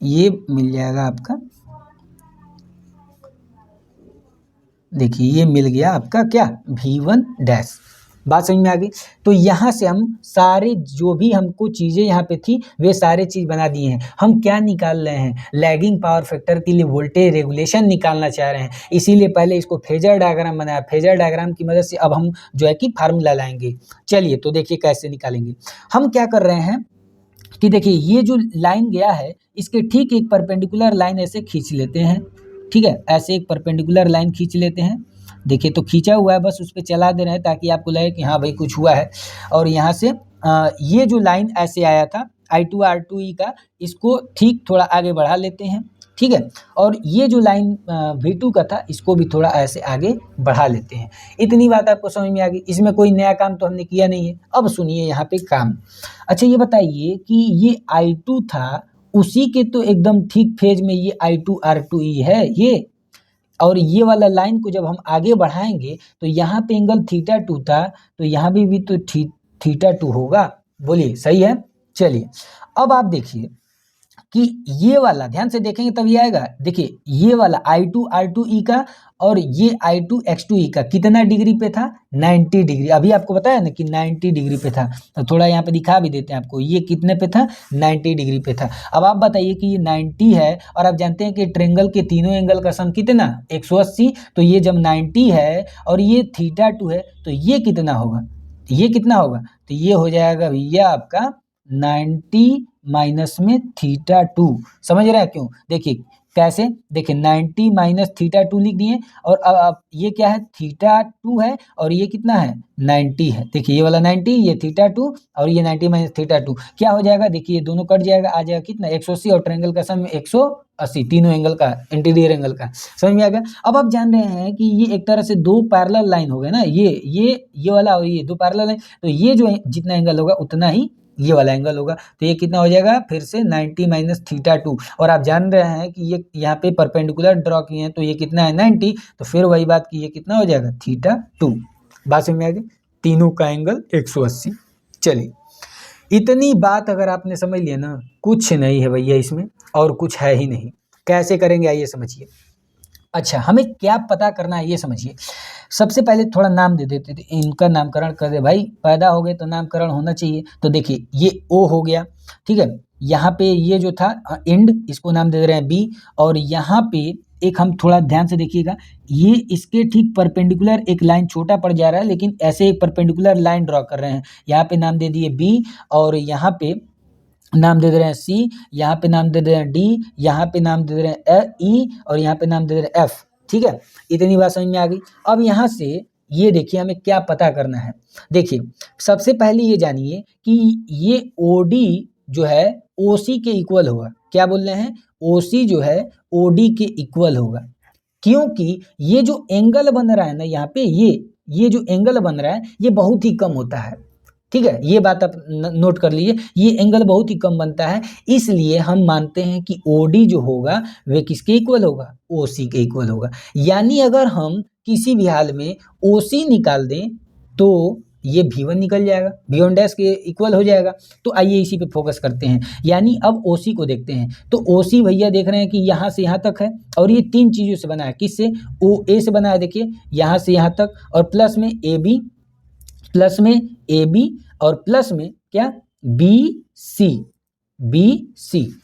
ये मिल जाएगा आपका, देखिए ये मिल गया आपका क्या, V1 डैश। बात समझ में आ गई। तो यहाँ से हम सारे जो भी हमको चीज़ें यहाँ पे थी वे सारे चीज़ बना दिए हैं। हम क्या निकाल रहे हैं, लैगिंग पावर फैक्टर के लिए वोल्टेज रेगुलेशन निकालना चाह रहे हैं, इसीलिए पहले इसको फेजर डायग्राम बनाया। फेजर डायग्राम की मदद से अब हम जो है कि फार्मूला लाएंगे। चलिए तो देखिए कैसे निकालेंगे। हम क्या कर रहे हैं कि देखिए ये जो लाइन गया है इसके ठीक एक परपेंडिकुलर लाइन ऐसे खींच लेते हैं, ठीक है, ऐसे एक परपेंडिकुलर लाइन खींच लेते हैं। देखिए तो खींचा हुआ है, बस उस पर चला दे रहे हैं ताकि आपको लगे कि हाँ भाई कुछ हुआ है। और यहाँ से ये जो लाइन ऐसे आया था I2 R2E का, इसको ठीक थोड़ा आगे बढ़ा लेते हैं, ठीक है। और ये जो लाइन V2 का था इसको भी थोड़ा ऐसे आगे बढ़ा लेते हैं। इतनी बात आपको समझ में आ गई। इसमें कोई नया काम तो हमने किया नहीं है। अब सुनिए यहाँ पे काम। अच्छा ये बताइए कि ये I2 था, उसी के तो एकदम ठीक फेज में ये I2 R2E है ये, और ये वाला लाइन को जब हम आगे बढ़ाएंगे तो यहाँ पे एंगल θ2 था, तो यहाँ भी तो θ2 होगा। बोलिए सही है। चलिए अब आप देखिए कि ये वाला ध्यान से देखेंगे तब ये आएगा। देखिए ये वाला I2 R2E का और ये I2 X2E का कितना डिग्री पे था, 90 डिग्री। अभी आपको बताया ना कि 90 डिग्री पे था, तो थोड़ा यहाँ पे दिखा भी देते हैं आपको, ये कितने पे था, 90 डिग्री पे था। अब आप बताइए कि ये 90 है और आप जानते हैं कि ट्रेंगल के तीनों एंगल का सम कितना, 180। तो ये जब 90 है और ये θ2 है तो ये कितना होगा, ये कितना होगा, तो ये हो जाएगा भैया आपका 90 माइनस में θ2। समझ रहे हैं क्यों, देखिए कैसे, देखिए 90 माइनस θ2 लिख दिए, और अब ये क्या है, θ2 है और ये कितना है, 90 है। देखिए ये वाला 90, ये θ2 और ये 90 माइनस θ2 क्या हो जाएगा, देखिए ये दोनों कट जाएगा, आ जाएगा कितना, 180, और ट्रायंगल का सम 180, तीनों एंगल का, इंटीरियर एंगल का। समझ में आ गया। अब आप जान रहे हैं कि ये एक तरह से दो पैरेलल लाइन हो गए ना, ये वाला और ये दो पैरेलल लाइन, तो ये जो जितना एंगल होगा उतना ही ये वाला एंगल होगा। तो ये कितना हो जाएगा, फिर से 90 माइनस θ2, और आप जान रहे हैं कि ये यहाँ पे परपेंडिकुलर ड्रॉ किए हैं तो ये कितना है, 90, तो फिर वही बात कि ये कितना हो जाएगा, θ2। बात समझ में आ गई, तीनों का एंगल 180। चलिए इतनी बात अगर आपने समझ लिया ना, कुछ नहीं है भैया इसमें, और कुछ है ही नहीं। कैसे करेंगे आइए समझिए। अच्छा हमें क्या पता करना है ये समझिए। सबसे पहले थोड़ा नाम दे देते थे, इनका नामकरण कर दे भाई, पैदा हो गए तो नामकरण होना चाहिए। तो देखिए ये O हो गया, ठीक है। यहाँ पे ये जो था एंड, इसको नाम दे रहे हैं B, और यहाँ पे एक हम थोड़ा ध्यान से देखिएगा, ये इसके ठीक परपेंडिकुलर एक लाइन छोटा पड़ जा रहा है, लेकिन ऐसे एक परपेंडिकुलर लाइन ड्रॉ कर रहे हैं। यहाँ पे नाम दे दिए B, और यहाँ पे नाम दे रहे हैं C, यहाँ पे नाम दे रहे हैं D, यहाँ पे नाम दे रहे हैं E, और यहाँ पे नाम दे रहे हैं F। ठीक है, इतनी बात समझ में आ गई। अब यहाँ से ये देखिए हमें क्या पता करना है। देखिए सबसे पहले ये जानिए कि ये OD जो है OC के इक्वल होगा। क्या बोल रहे हैं, OC जो है OD के इक्वल होगा, क्योंकि ये जो एंगल बन रहा है ना यहाँ पे, ये जो एंगल बन रहा है ये बहुत ही कम होता है। ठीक है, ये बात आप नोट कर लीजिए, ये एंगल बहुत ही कम बनता है, इसलिए हम मानते हैं कि OD जो होगा वे किसके इक्वल होगा, OC के इक्वल होगा। यानी अगर हम किसी भी हाल में OC निकाल दें तो ये V1 निकल जाएगा, V1 डैश के इक्वल हो जाएगा। तो आइए इसी पे फोकस करते हैं, यानी अब OC को देखते हैं। तो OC भैया देख रहे हैं कि यहाँ से यहाँ तक है, और ये तीन चीज़ों से बना है, किससे, OA से बना है, देखिए यहाँ से यहाँ तक, और प्लस में AB, प्लस में AB, और प्लस में क्या, BC।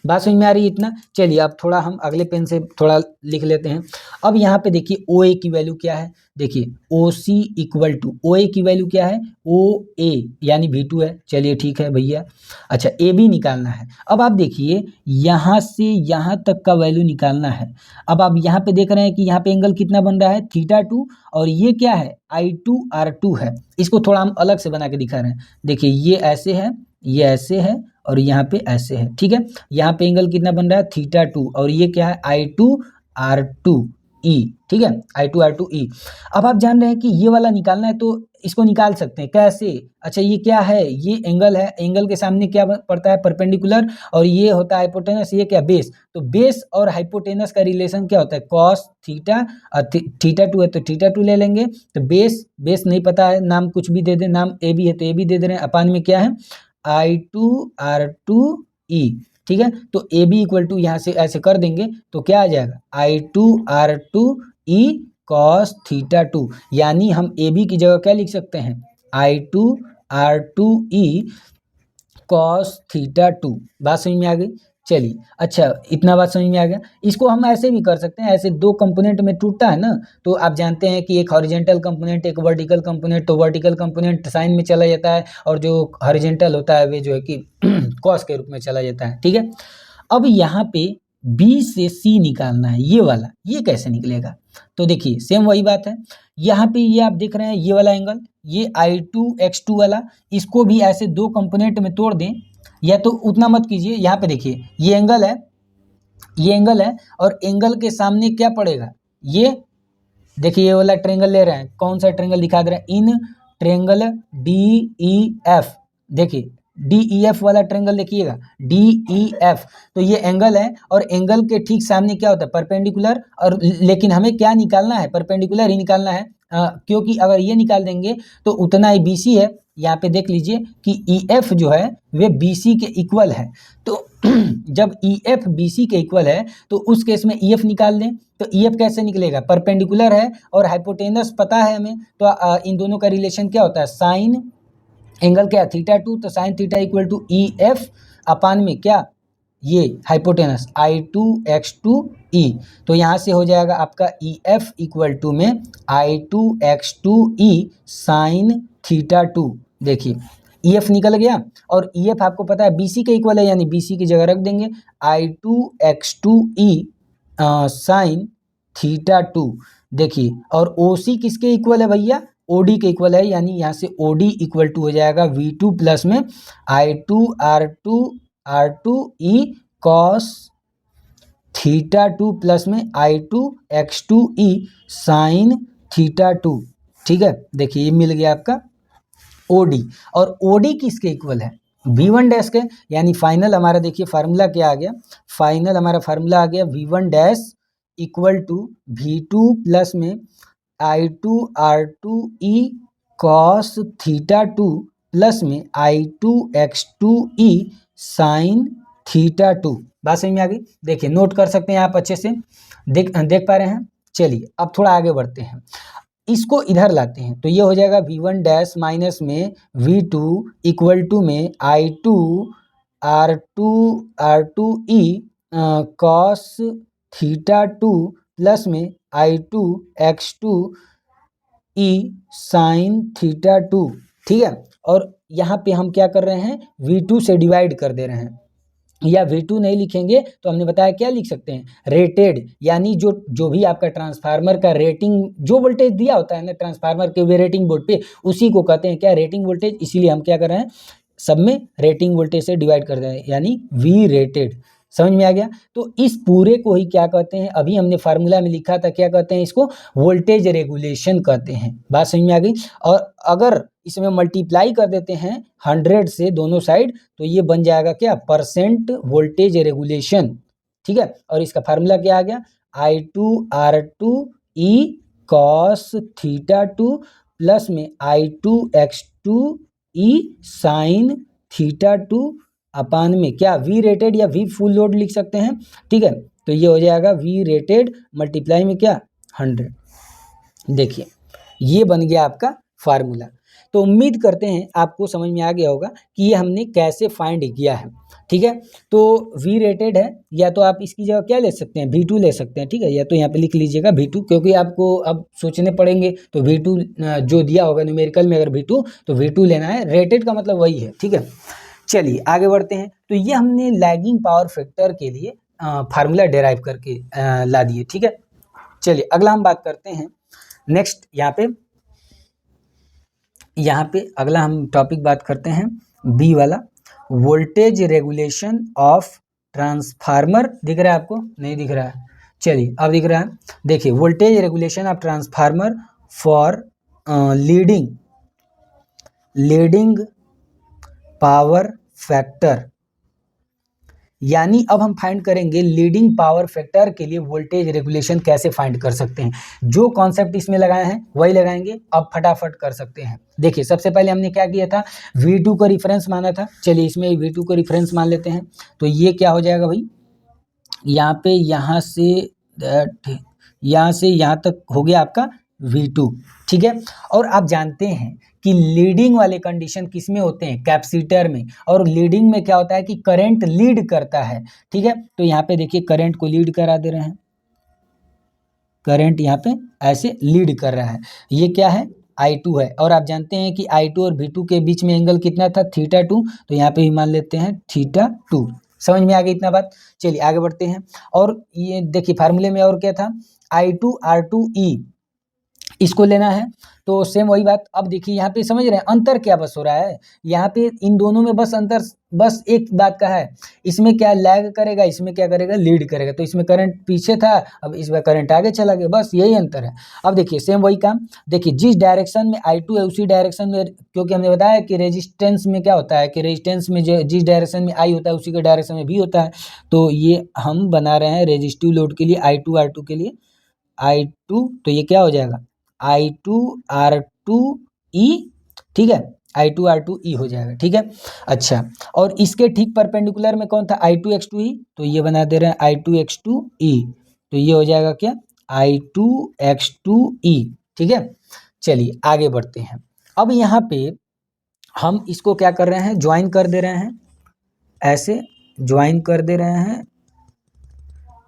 बात समझ में आ रही है इतना। चलिए अब थोड़ा हम अगले पेन से थोड़ा लिख लेते हैं। अब यहाँ पे देखिए OA की वैल्यू क्या है, देखिए OC इक्वल टू, OA की वैल्यू क्या है, OA यानी V2 है। चलिए ठीक है भैया। अच्छा AB निकालना है। अब आप देखिए यहाँ से यहाँ तक का वैल्यू निकालना है। अब आप यहाँ पे देख रहे हैं कि यहाँ पे एंगल कितना बन रहा है, θ2, और ये क्या है, I2 R2 है। इसको थोड़ा हम अलग से बना के दिखा रहे हैं। देखिए ये ऐसे है, ये ऐसे है, और यहाँ पे ऐसे है। ठीक है, यहाँ पे एंगल कितना बन रहा है, θ2, और ये क्या है, I2 R2। ई, ठीक है, I2R2E। अब आप जान रहे हैं कि ये वाला निकालना है तो इसको निकाल सकते हैं कैसे। अच्छा ये क्या है, ये एंगल है, एंगल के सामने क्या पड़ता है, परपेंडिकुलर, और ये होता है हाइपोटेनस, ये क्या बेस। तो बेस और हाइपोटेनस का रिलेशन क्या होता है, कॉस थीटा, थीटा 2 है तो थीटा 2 ले लेंगे। तो बेस नहीं पता है, नाम कुछ भी दे दें, नाम ए बी है तो ए बी दे दे रहे हैं, अपान में क्या है I2R2E, ठीक है। तो ए बी इक्वल टू यहाँ से ऐसे कर देंगे तो क्या आ जाएगा I2R2E कॉस थीटा 2, यानी हम ए बी की जगह क्या लिख सकते हैं I2R2E कॉस थीटा 2। बात समझ में आ गई। चलिए अच्छा इतना बात समझ में आ गया। इसको हम ऐसे भी कर सकते हैं, ऐसे दो कंपोनेंट में टूटता है ना, तो आप जानते हैं कि एक हॉरिजेंटल कंपोनेंट एक वर्टिकल कंपोनेंट, तो वर्टिकल कंपोनेंट साइन में चला जाता है और जो हॉरिजेंटल होता है वे जो है कि कॉस के रूप में चला जाता है, ठीक है। अब यहाँ पे बी से सी निकालना है, ये वाला, ये कैसे निकलेगा, तो देखिए सेम वही बात है। यहाँ पे ये आप देख रहे हैं ये वाला एंगल, ये I2X2 वाला, इसको भी ऐसे दो कंपोनेंट में तोड़ दें, या तो उतना मत कीजिए। यहाँ पे देखिए ये एंगल है, ये एंगल है, और एंगल के सामने क्या पड़ेगा, ये देखिए ये वाला ट्रेंगल ले रहे हैं, कौन सा ट्रेंगल दिखा दे रहे हैं, इन ट्रेंगल DEF, देखिए DEF वाला ट्रेंगल देखिएगा DEF। तो ये एंगल है और एंगल के ठीक सामने क्या होता है परपेंडिकुलर, और लेकिन हमें क्या निकालना है, परपेंडिकुलर ही निकालना है, क्योंकि अगर ये निकाल देंगे तो उतना ही BC है। यहाँ पे देख लीजिए कि EF जो है वे BC के इक्वल है, तो जब EF BC के इक्वल है तो उस केस में EF निकाल दें। तो EF कैसे निकलेगा, परपेंडिकुलर है और हाइपोटेनस पता है हमें, तो इन दोनों का रिलेशन क्या होता है, साइन एंगल क्या थीटा 2, तो sine theta equal to EF upon में क्या ये हाइपोटेनस I2X2E। तो यहाँ से हो जाएगा आपका EF इक्वल टू में I2X2E साइन थीटा 2। देखिए EF निकल गया, और EF आपको पता है BC के इक्वल है, यानी BC की जगह रख देंगे I2X2E साइन थीटा 2। देखिए और OC किसके इक्वल है भैया, OD के इक्वल है, यानी यहाँ से OD इक्वल टू हो जाएगा V2 प्लस में I2R2E कॉस थीटा 2 प्लस में I2X2E साइन थीटा 2, ठीक है। देखिए ये मिल गया आपका OD, और OD किसके इक्वल है V1 डैश के, यानी फाइनल हमारा देखिए फार्मूला क्या आ गया, फाइनल हमारा फार्मूला आ गया V1 dash equal to V2 plus में I2R2E कॉस थीटा 2 प्लस में I2X2E साइन थीटा 2। बात समझ में आ गई। देखिए नोट कर सकते हैं आप अच्छे से, देख पा रहे हैं। चलिए अब थोड़ा आगे बढ़ते हैं, इसको इधर लाते हैं, तो ये हो जाएगा V1 डैश माइनस में V2 इक्वल टू में I2R2E कॉस थीटा 2 प्लस में I2X2E साइन थीटा 2, ठीक है। और यहाँ पे हम क्या कर रहे हैं, V2 से डिवाइड कर दे रहे हैं, या V2 नहीं लिखेंगे तो हमने बताया क्या लिख सकते हैं, रेटेड, यानी जो भी आपका ट्रांसफार्मर का रेटिंग, जो वोल्टेज दिया होता है ना ट्रांसफार्मर के वे रेटिंग बोर्ड पे, उसी को कहते हैं क्या, रेटिंग वोल्टेज। इसीलिए हम क्या कर रहे हैं, सब में रेटिंग वोल्टेज से डिवाइड कर रहे हैं, यानी V रेटेड। समझ में आ गया। तो इस पूरे को ही क्या कहते हैं, अभी हमने फार्मूला में लिखा था, क्या कहते हैं इसको, वोल्टेज रेगुलेशन कहते हैं। बात समझ में आ गई। और अगर इसमें मल्टीप्लाई कर देते हैं 100 से दोनों साइड, तो ये बन जाएगा क्या, परसेंट वोल्टेज रेगुलेशन, ठीक है। और इसका फार्मूला क्या आ गया, I2R2E कॉस थीटा 2 प्लस में I2X2E साइन थीटा 2 अपान में क्या V रेटेड या V फुल लोड लिख सकते हैं, ठीक है। तो ये हो जाएगा V रेटेड मल्टीप्लाई में क्या 100। देखिए ये बन गया आपका फार्मूला। तो उम्मीद करते हैं आपको समझ में आ गया होगा कि ये हमने कैसे फाइंड किया है, ठीक है। तो V रेटेड है, या तो आप इसकी जगह क्या ले सकते हैं, V2 ले सकते हैं, ठीक है। या तो यहाँ पे लिख लीजिएगा V2, क्योंकि आपको अब सोचने पड़ेंगे, तो V2 जो दिया होगा न्यूमेरिकल में अगर V2, तो V2 लेना है, रेटेड का मतलब वही है, ठीक है। चलिए आगे बढ़ते हैं। तो ये हमने लैगिंग पावर फैक्टर के लिए फार्मूला डेराइव करके ला दिए, ठीक है। चलिए अगला हम बात करते हैं नेक्स्ट, यहाँ पे अगला हम टॉपिक बात करते हैं बी वाला, वोल्टेज रेगुलेशन ऑफ ट्रांसफार्मर। दिख रहा है आपको, नहीं दिख रहा है, चलिए अब दिख रहा है, देखिए voltage regulation of transformer for leading power factor, यानी अब हम फाइंड करेंगे लीडिंग पावर फैक्टर के लिए वोल्टेज रेगुलेशन कैसे फाइंड कर सकते हैं। जो कॉन्सेप्ट इसमें लगाए हैं वही लगाएंगे, अब फटाफट कर सकते हैं। देखिए सबसे पहले हमने क्या किया था, V2 को रिफरेंस माना था। चलिए इसमें V2 को रिफरेंस मान लेते हैं। तो ये क्या हो जाएगा भाई, यहाँ पे यहाँ से यहाँ तक हो गया आपका V2, ठीक है। और आप जानते हैं कि लीडिंग वाले कंडीशन किस में होते हैं, कैपेसिटर में। और लीडिंग में क्या होता है कि करंट लीड करता है, ठीक है। तो यहाँ पे देखिए करंट को लीड करा दे रहे हैं, करंट यहाँ पे ऐसे लीड कर रहा है। ये क्या है, I2 है। और आप जानते हैं कि I2 और V2 के बीच में एंगल कितना था, θ2। तो यहाँ पे भी मान लेते हैं θ2। समझ में आ गई इतना बात। चलिए आगे बढ़ते हैं। और ये देखिए फार्मूले में और क्या था, I2R2E, इसको लेना है। तो सेम वही बात। अब देखिए यहाँ पे समझ रहे हैं अंतर क्या बस हो रहा है, यहाँ पे इन दोनों में बस अंतर बस एक बात का है, इसमें क्या लैग करेगा, इसमें क्या करेगा, लीड करेगा। तो इसमें करंट पीछे था, अब इसमें करंट आगे चला गया, बस यही अंतर है। अब देखिए सेम वही काम, देखिए जिस डायरेक्शन में I2 है उसी डायरेक्शन में, क्योंकि हमने बताया कि रेजिस्टेंस में क्या होता है कि रेजिस्टेंस में जिस डायरेक्शन में I होता है उसी के डायरेक्शन में भी होता है। तो ये हम बना रहे हैं रेजिस्टिव लोड के लिए I2R2 के लिए, I2, तो ये क्या हो जाएगा I2R2E, ठीक है, I2R2E हो जाएगा, ठीक है। अच्छा, और इसके ठीक परपेंडिकुलर में कौन था, I2X2E, तो ये बना दे रहे हैं I2X2E। तो ये हो जाएगा क्या, I2X2E, ठीक है। चलिए आगे बढ़ते हैं। अब यहाँ पे हम इसको क्या कर रहे हैं, ज्वाइन कर दे रहे हैं, ऐसे ज्वाइन कर दे रहे हैं।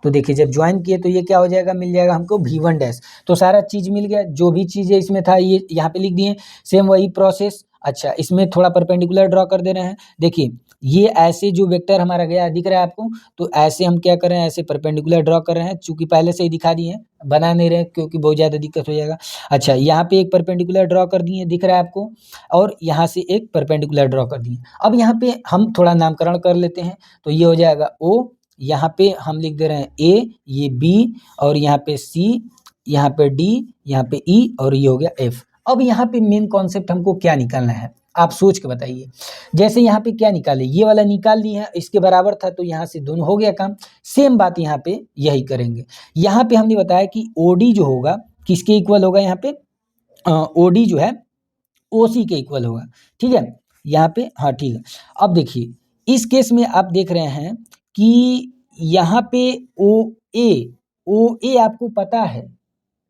तो देखिए जब ज्वाइन किए तो ये क्या हो जाएगा, मिल जाएगा हमको V1 डैश। तो सारा चीज़ मिल गया, जो भी चीज़ें इसमें था ये यहाँ पे लिख दिए, सेम वही प्रोसेस। अच्छा, इसमें थोड़ा परपेंडिकुलर ड्रॉ कर दे रहे हैं। देखिए ये ऐसे जो वेक्टर हमारा गया दिख रहा है आपको, तो ऐसे हम क्या कर रहे हैं, ऐसे परपेंडिकुलर ड्रॉ कर रहे हैं। चूंकि पहले से ही दिखा दिए हैं, बना नहीं रहे क्योंकि बहुत ज़्यादा दिक्कत हो जाएगा। अच्छा, यहाँ पे एक परपेंडिकुलर ड्रॉ कर दिए, दिख रहा है आपको, और यहाँ से एक परपेंडिकुलर ड्रॉ कर दिए। अब यहाँ पे हम थोड़ा नामकरण कर लेते हैं। तो ये हो जाएगा O, यहाँ पे हम लिख दे रहे हैं A, ये B, और यहाँ पे C, यहाँ पे D, यहाँ पे E, और ये हो गया F। अब यहाँ पे मेन कॉन्सेप्ट हमको क्या निकालना है, आप सोच के बताइए। जैसे यहाँ पे क्या निकाले, ये वाला निकाल लिए हैं, इसके बराबर था, तो यहाँ से दोनों हो गया काम। सेम बात यहाँ पे यही करेंगे। यहाँ पे हमने बताया कि OD जो होगा किसके इक्वल होगा, यहाँ पे OD जो है OC के इक्वल होगा, ठीक है। यहाँ पे हाँ ठीक है। अब देखिए इस केस में आप देख रहे हैं कि यहाँ पे OA आपको पता है,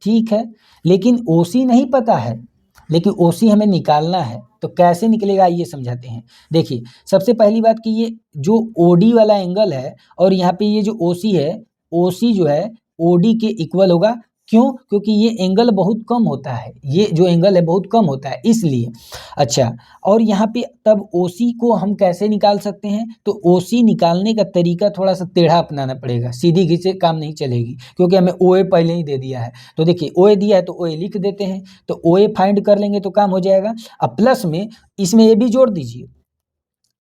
ठीक है, लेकिन OC नहीं पता है, लेकिन OC हमें निकालना है। तो कैसे निकलेगा ये समझाते हैं। देखिए सबसे पहली बात कि ये जो OD वाला एंगल है और यहाँ पे ये जो OC है, OC जो है OD के इक्वल होगा। क्यों, क्योंकि ये एंगल बहुत कम होता है, ये जो एंगल है बहुत कम होता है इसलिए। अच्छा, और यहाँ पे तब OC को हम कैसे निकाल सकते हैं, तो OC निकालने का तरीका थोड़ा सा टेढ़ा अपनाना पड़ेगा, सीधी घिसे काम नहीं चलेगी, क्योंकि हमें OA पहले ही दे दिया है। तो देखिए OA दिया है तो OA लिख देते हैं, तो OA फाइंड कर लेंगे तो काम हो जाएगा। अब प्लस में इसमें AB जोड़ दीजिए,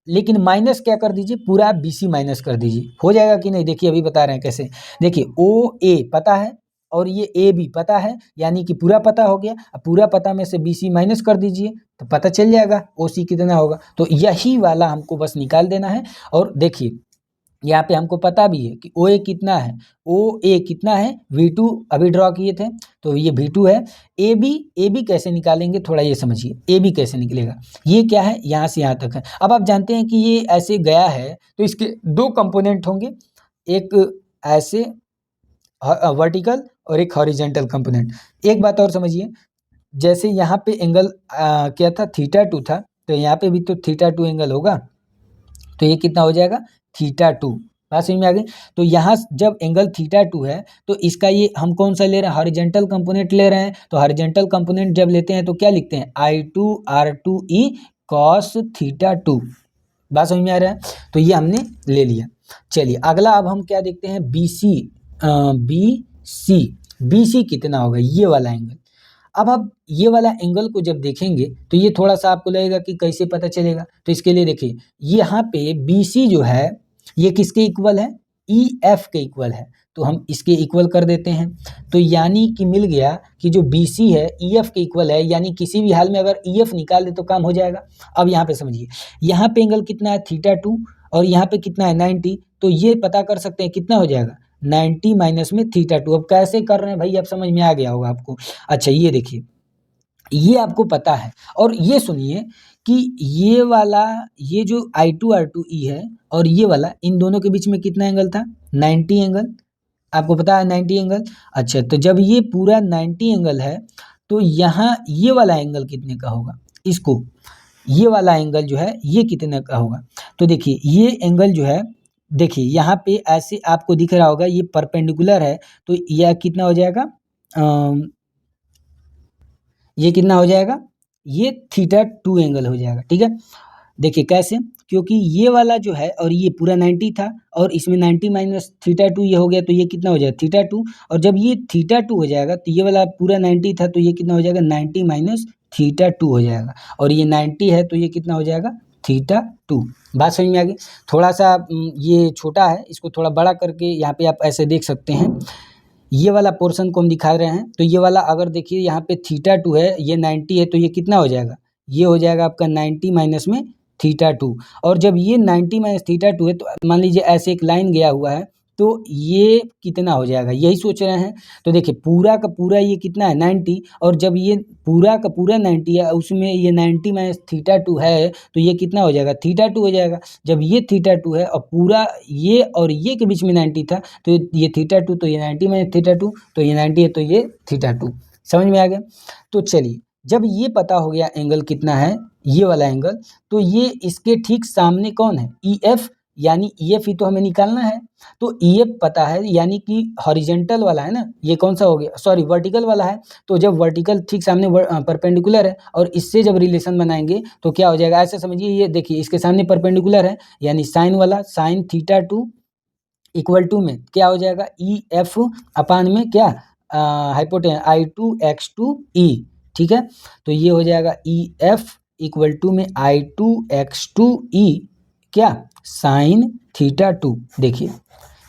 लेकिन माइनस क्या कर दीजिए, पूरा BC माइनस कर दीजिए, हो जाएगा कि नहीं। देखिए अभी बता रहे हैं कैसे। देखिए OA पता है और ये AB पता है, यानी कि पूरा पता हो गया। अब पूरा पता में से BC माइनस कर दीजिए तो पता चल जाएगा OC कितना होगा। तो यही वाला हमको बस निकाल देना है। और देखिए यहाँ पे हमको पता भी है कि OA कितना है, OA कितना है, V2 अभी ड्रॉ किए थे, तो ये V2 है। AB कैसे निकालेंगे, थोड़ा ये समझिए। AB कैसे निकलेगा, ये क्या है, यहाँ से यहाँ तक है। अब आप जानते हैं कि ये ऐसे गया है तो इसके दो कंपोनेंट होंगे, एक ऐसे वर्टिकल और एक हॉरिजेंटल कंपोनेंट। एक बात और समझिए, जैसे यहाँ पे एंगल क्या था, θ2 था, तो यहाँ पे भी तो θ2 एंगल होगा, तो ये कितना हो जाएगा, θ2। बात समझ में आ गई। तो यहाँ जब एंगल θ2 है तो इसका ये हम कौन सा ले रहे हैं, हॉरिजेंटल कंपोनेंट ले रहे हैं। तो हॉरिजेंटल कंपोनेंट जब लेते हैं तो क्या लिखते हैं, I2R2E cos θ2। बात समझ में आ रहा है। तो ये हमने ले लिया। चलिए अगला अब हम क्या देखते हैं, BC कितना होगा, ये वाला एंगल। अब आप ये वाला एंगल को जब देखेंगे तो ये थोड़ा सा आपको लगेगा कि कैसे पता चलेगा। तो इसके लिए देखिए यहाँ पे BC जो है ये किसके इक्वल है, EF के इक्वल है। तो हम इसके इक्वल कर देते हैं। तो यानी कि मिल गया कि जो BC है EF के इक्वल है, यानी किसी भी हाल में अगर EF निकाल दे तो काम हो जाएगा। अब यहाँ पे समझिए, यहाँ पे एंगल कितना है θ2 और यहाँ पे कितना है 90, तो ये पता कर सकते हैं कितना हो जाएगा 90 माइनस में θ2। अब कैसे कर रहे हैं भाई, अब समझ में आ गया होगा आपको। अच्छा ये देखिए, ये आपको पता है। और ये सुनिए कि ये वाला, ये जो I2 R2E है और ये वाला, इन दोनों के बीच में कितना एंगल था 90 एंगल, आपको पता है 90 एंगल। अच्छा तो जब ये पूरा 90 एंगल है तो यहाँ ये वाला एंगल कितने का होगा, इसको ये वाला एंगल जो है ये कितने का होगा। तो देखिए ये एंगल जो है, देखिए यहाँ पे ऐसे आपको दिख रहा होगा ये परपेंडिकुलर है, तो यह कितना हो जाएगा, ये कितना हो जाएगा, ये θ2 एंगल हो जाएगा। ठीक है, देखिए कैसे, क्योंकि ये वाला जो है और ये पूरा 90 था और इसमें 90 माइनस θ2 ये हो गया, तो ये कितना हो जाएगा θ2। और जब ये θ2 हो जाएगा तो ये वाला पूरा 90 था, तो ये कितना हो जाएगा 90 माइनस θ2 हो जाएगा। और ये 90 है तो ये कितना हो जाएगा θ2। बात समझ में आ गई। थोड़ा सा ये छोटा है, इसको थोड़ा बड़ा करके यहाँ पे आप ऐसे देख सकते हैं। ये वाला पोर्शन को हम दिखा रहे हैं, तो ये वाला अगर देखिए यहाँ पे θ2 है, ये 90 है, तो ये कितना हो जाएगा, ये हो जाएगा आपका 90 माइनस में θ2। और जब ये 90 माइनस θ2 है, तो मान लीजिए ऐसे एक लाइन गया हुआ है, तो ये कितना हो जाएगा, यही सोच रहे हैं। तो देखिए पूरा का पूरा ये कितना है 90, और जब ये पूरा का पूरा 90 है, उसमें ये 90 माइनस θ2 है, तो ये कितना हो जाएगा θ2 हो जाएगा। जब ये θ2 है और पूरा ये और ये के बीच में 90 था, तो ये θ2, तो ये 90 माइनस θ2, तो ये 90 है, तो ये θ2। समझ में आ गया। तो चलिए, जब ये पता हो गया एंगल कितना है, ये वाला एंगल, तो ये इसके ठीक सामने कौन है EF, यानी EF ही तो हमें निकालना है। तो EF पता है, यानी कि हॉरिजेंटल वाला है ना, ये कौन सा हो गया, सॉरी वर्टिकल वाला है। तो जब वर्टिकल ठीक सामने परपेंडिकुलर है और इससे जब रिलेशन बनाएंगे तो क्या हो जाएगा, ऐसे समझिए, ये देखिए इसके सामने परपेंडिकुलर है, यानी साइन वाला साइन θ2 इक्वल टू में क्या हो जाएगा EF अपान में क्या हाइपोटेनस I2x2E। ठीक है, तो ये हो जाएगा EF इक्वल टू में I2x2E क्या साइन θ2। देखिए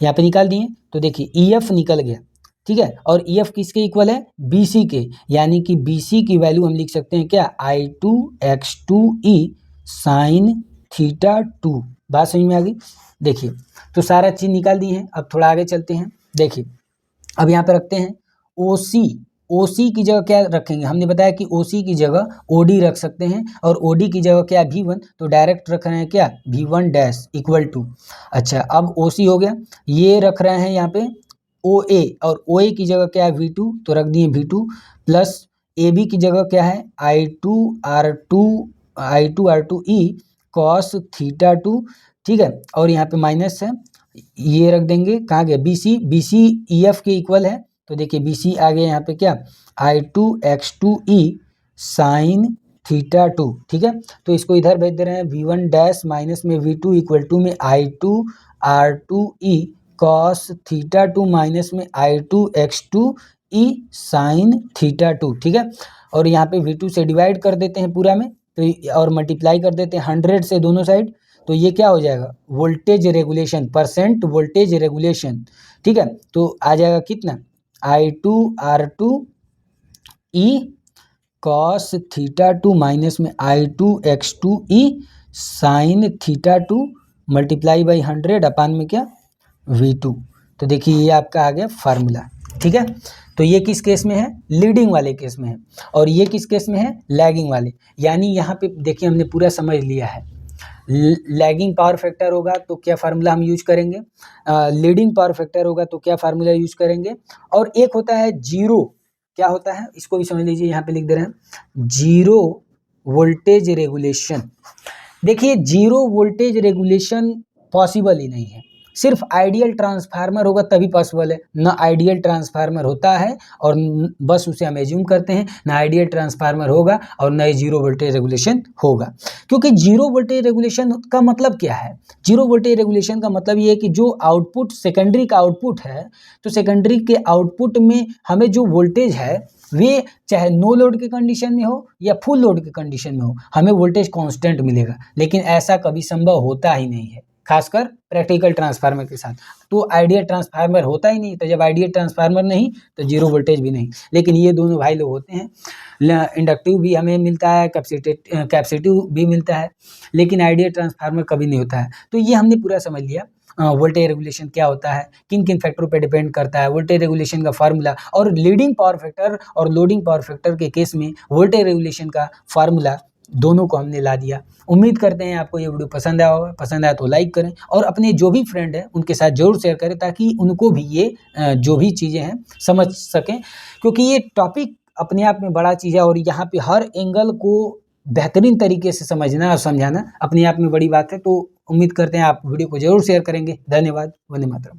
यहाँ पे निकाल दिए, तो देखिए EF निकल गया। ठीक है, और EF किसके इक्वल है BC के, यानी कि BC की वैल्यू हम लिख सकते हैं क्या I2x2E साइन θ2। बात समझ में आ गई। देखिए तो सारा चीज़ निकाल दिए हैं। अब थोड़ा आगे चलते हैं। देखिए अब यहाँ पे रखते हैं OC की जगह क्या रखेंगे, हमने बताया कि OC की जगह OD रख सकते हैं, और OD की जगह क्या V1, तो डायरेक्ट रख रहे हैं क्या V1 डैश इक्वल टू। अच्छा अब OC हो गया, ये रख रहे हैं यहाँ पे OA, और OA की जगह क्या है V2, तो रख दिए V2 प्लस AB की जगह क्या है I2R2E cos θ2। ठीक है, और यहाँ पे माइनस है, ये रख देंगे, कहाँ गया BC EF के इक्वल है, तो देखिए BC आ गया यहाँ पे क्या I2x2E साइन θ2। ठीक है, तो इसको इधर भेज दे रहे हैं V1 डैश माइनस में V2 इक्वल टू में I2R2E cos θ2 माइनस में I2x2E साइन θ2। ठीक है, और यहाँ पे V2 से डिवाइड कर देते हैं पूरा में, तो और मल्टीप्लाई कर देते हैं 100 से दोनों साइड, तो ये क्या हो जाएगा voltage regulation, percent voltage regulation. ठीक है, तो आ जाएगा कितना I2R2E cos θ2 माइनस में I2x2E साइन θ2 मल्टीप्लाई बाई 100 अपान में क्या V2। तो देखिए ये आपका आ गया फार्मूला। ठीक है, तो ये किस केस में है, लीडिंग वाले केस में है, और ये किस केस में है, लैगिंग वाले। यानी यहाँ पे देखिए हमने पूरा समझ लिया है। लैगिंग पावर फैक्टर होगा तो क्या फार्मूला हम यूज करेंगे, लीडिंग पावर फैक्टर होगा तो क्या फार्मूला यूज करेंगे, और एक होता है जीरो, क्या होता है इसको भी समझ लीजिए, यहाँ पे लिख दे रहे हैं जीरो वोल्टेज रेगुलेशन। देखिए जीरो वोल्टेज रेगुलेशन पॉसिबल ही नहीं है, सिर्फ आइडियल ट्रांसफार्मर होगा तभी पॉसिबल है। ना आइडियल ट्रांसफार्मर होता है और बस उसे हम एज्यूम करते हैं, ना आइडियल ट्रांसफार्मर होगा और न ही जीरो वोल्टेज रेगुलेशन होगा। क्योंकि जीरो वोल्टेज रेगुलेशन का मतलब क्या है, जीरो वोल्टेज रेगुलेशन का मतलब ये है कि जो आउटपुट सेकेंडरी का आउटपुट है, तो सेकेंडरी के आउटपुट में हमें जो वोल्टेज है वे चाहे नो लोड के कंडीशन में हो या फुल लोड के कंडीशन में हो, हमें वोल्टेज कांस्टेंट मिलेगा। लेकिन ऐसा कभी संभव होता ही नहीं है, खासकर प्रैक्टिकल ट्रांसफार्मर के साथ। तो आइडियल ट्रांसफार्मर होता ही नहीं, तो जब आइडियल ट्रांसफार्मर नहीं तो जीरो वोल्टेज भी नहीं, लेकिन ये दोनों भाई लोग होते हैं। इंडक्टिव भी हमें मिलता है, कैपेसिटिव भी मिलता है, लेकिन आइडियल ट्रांसफार्मर कभी नहीं होता है। तो ये हमने पूरा समझ लिया वोल्टेज रेगुलेशन क्या होता है, किन किन फैक्टरों पे डिपेंड करता है, वोल्टेज रेगुलेशन का फार्मूला, और लीडिंग पावर फैक्टर और लोडिंग पावर फैक्टर के केस में वोल्टेज रेगुलेशन का फार्मूला, दोनों को हमने ला दिया। उम्मीद करते हैं आपको ये वीडियो पसंद आया होगा। पसंद आया तो लाइक करें और अपने जो भी फ्रेंड हैं उनके साथ जरूर शेयर करें, ताकि उनको भी ये जो भी चीज़ें हैं समझ सकें, क्योंकि ये टॉपिक अपने आप में बड़ा चीज़ है और यहाँ पे हर एंगल को बेहतरीन तरीके से समझना और समझाना अपने आप में बड़ी बात है। तो उम्मीद करते हैं आप वीडियो को जरूर शेयर करेंगे। धन्यवाद। वंदे मातरम।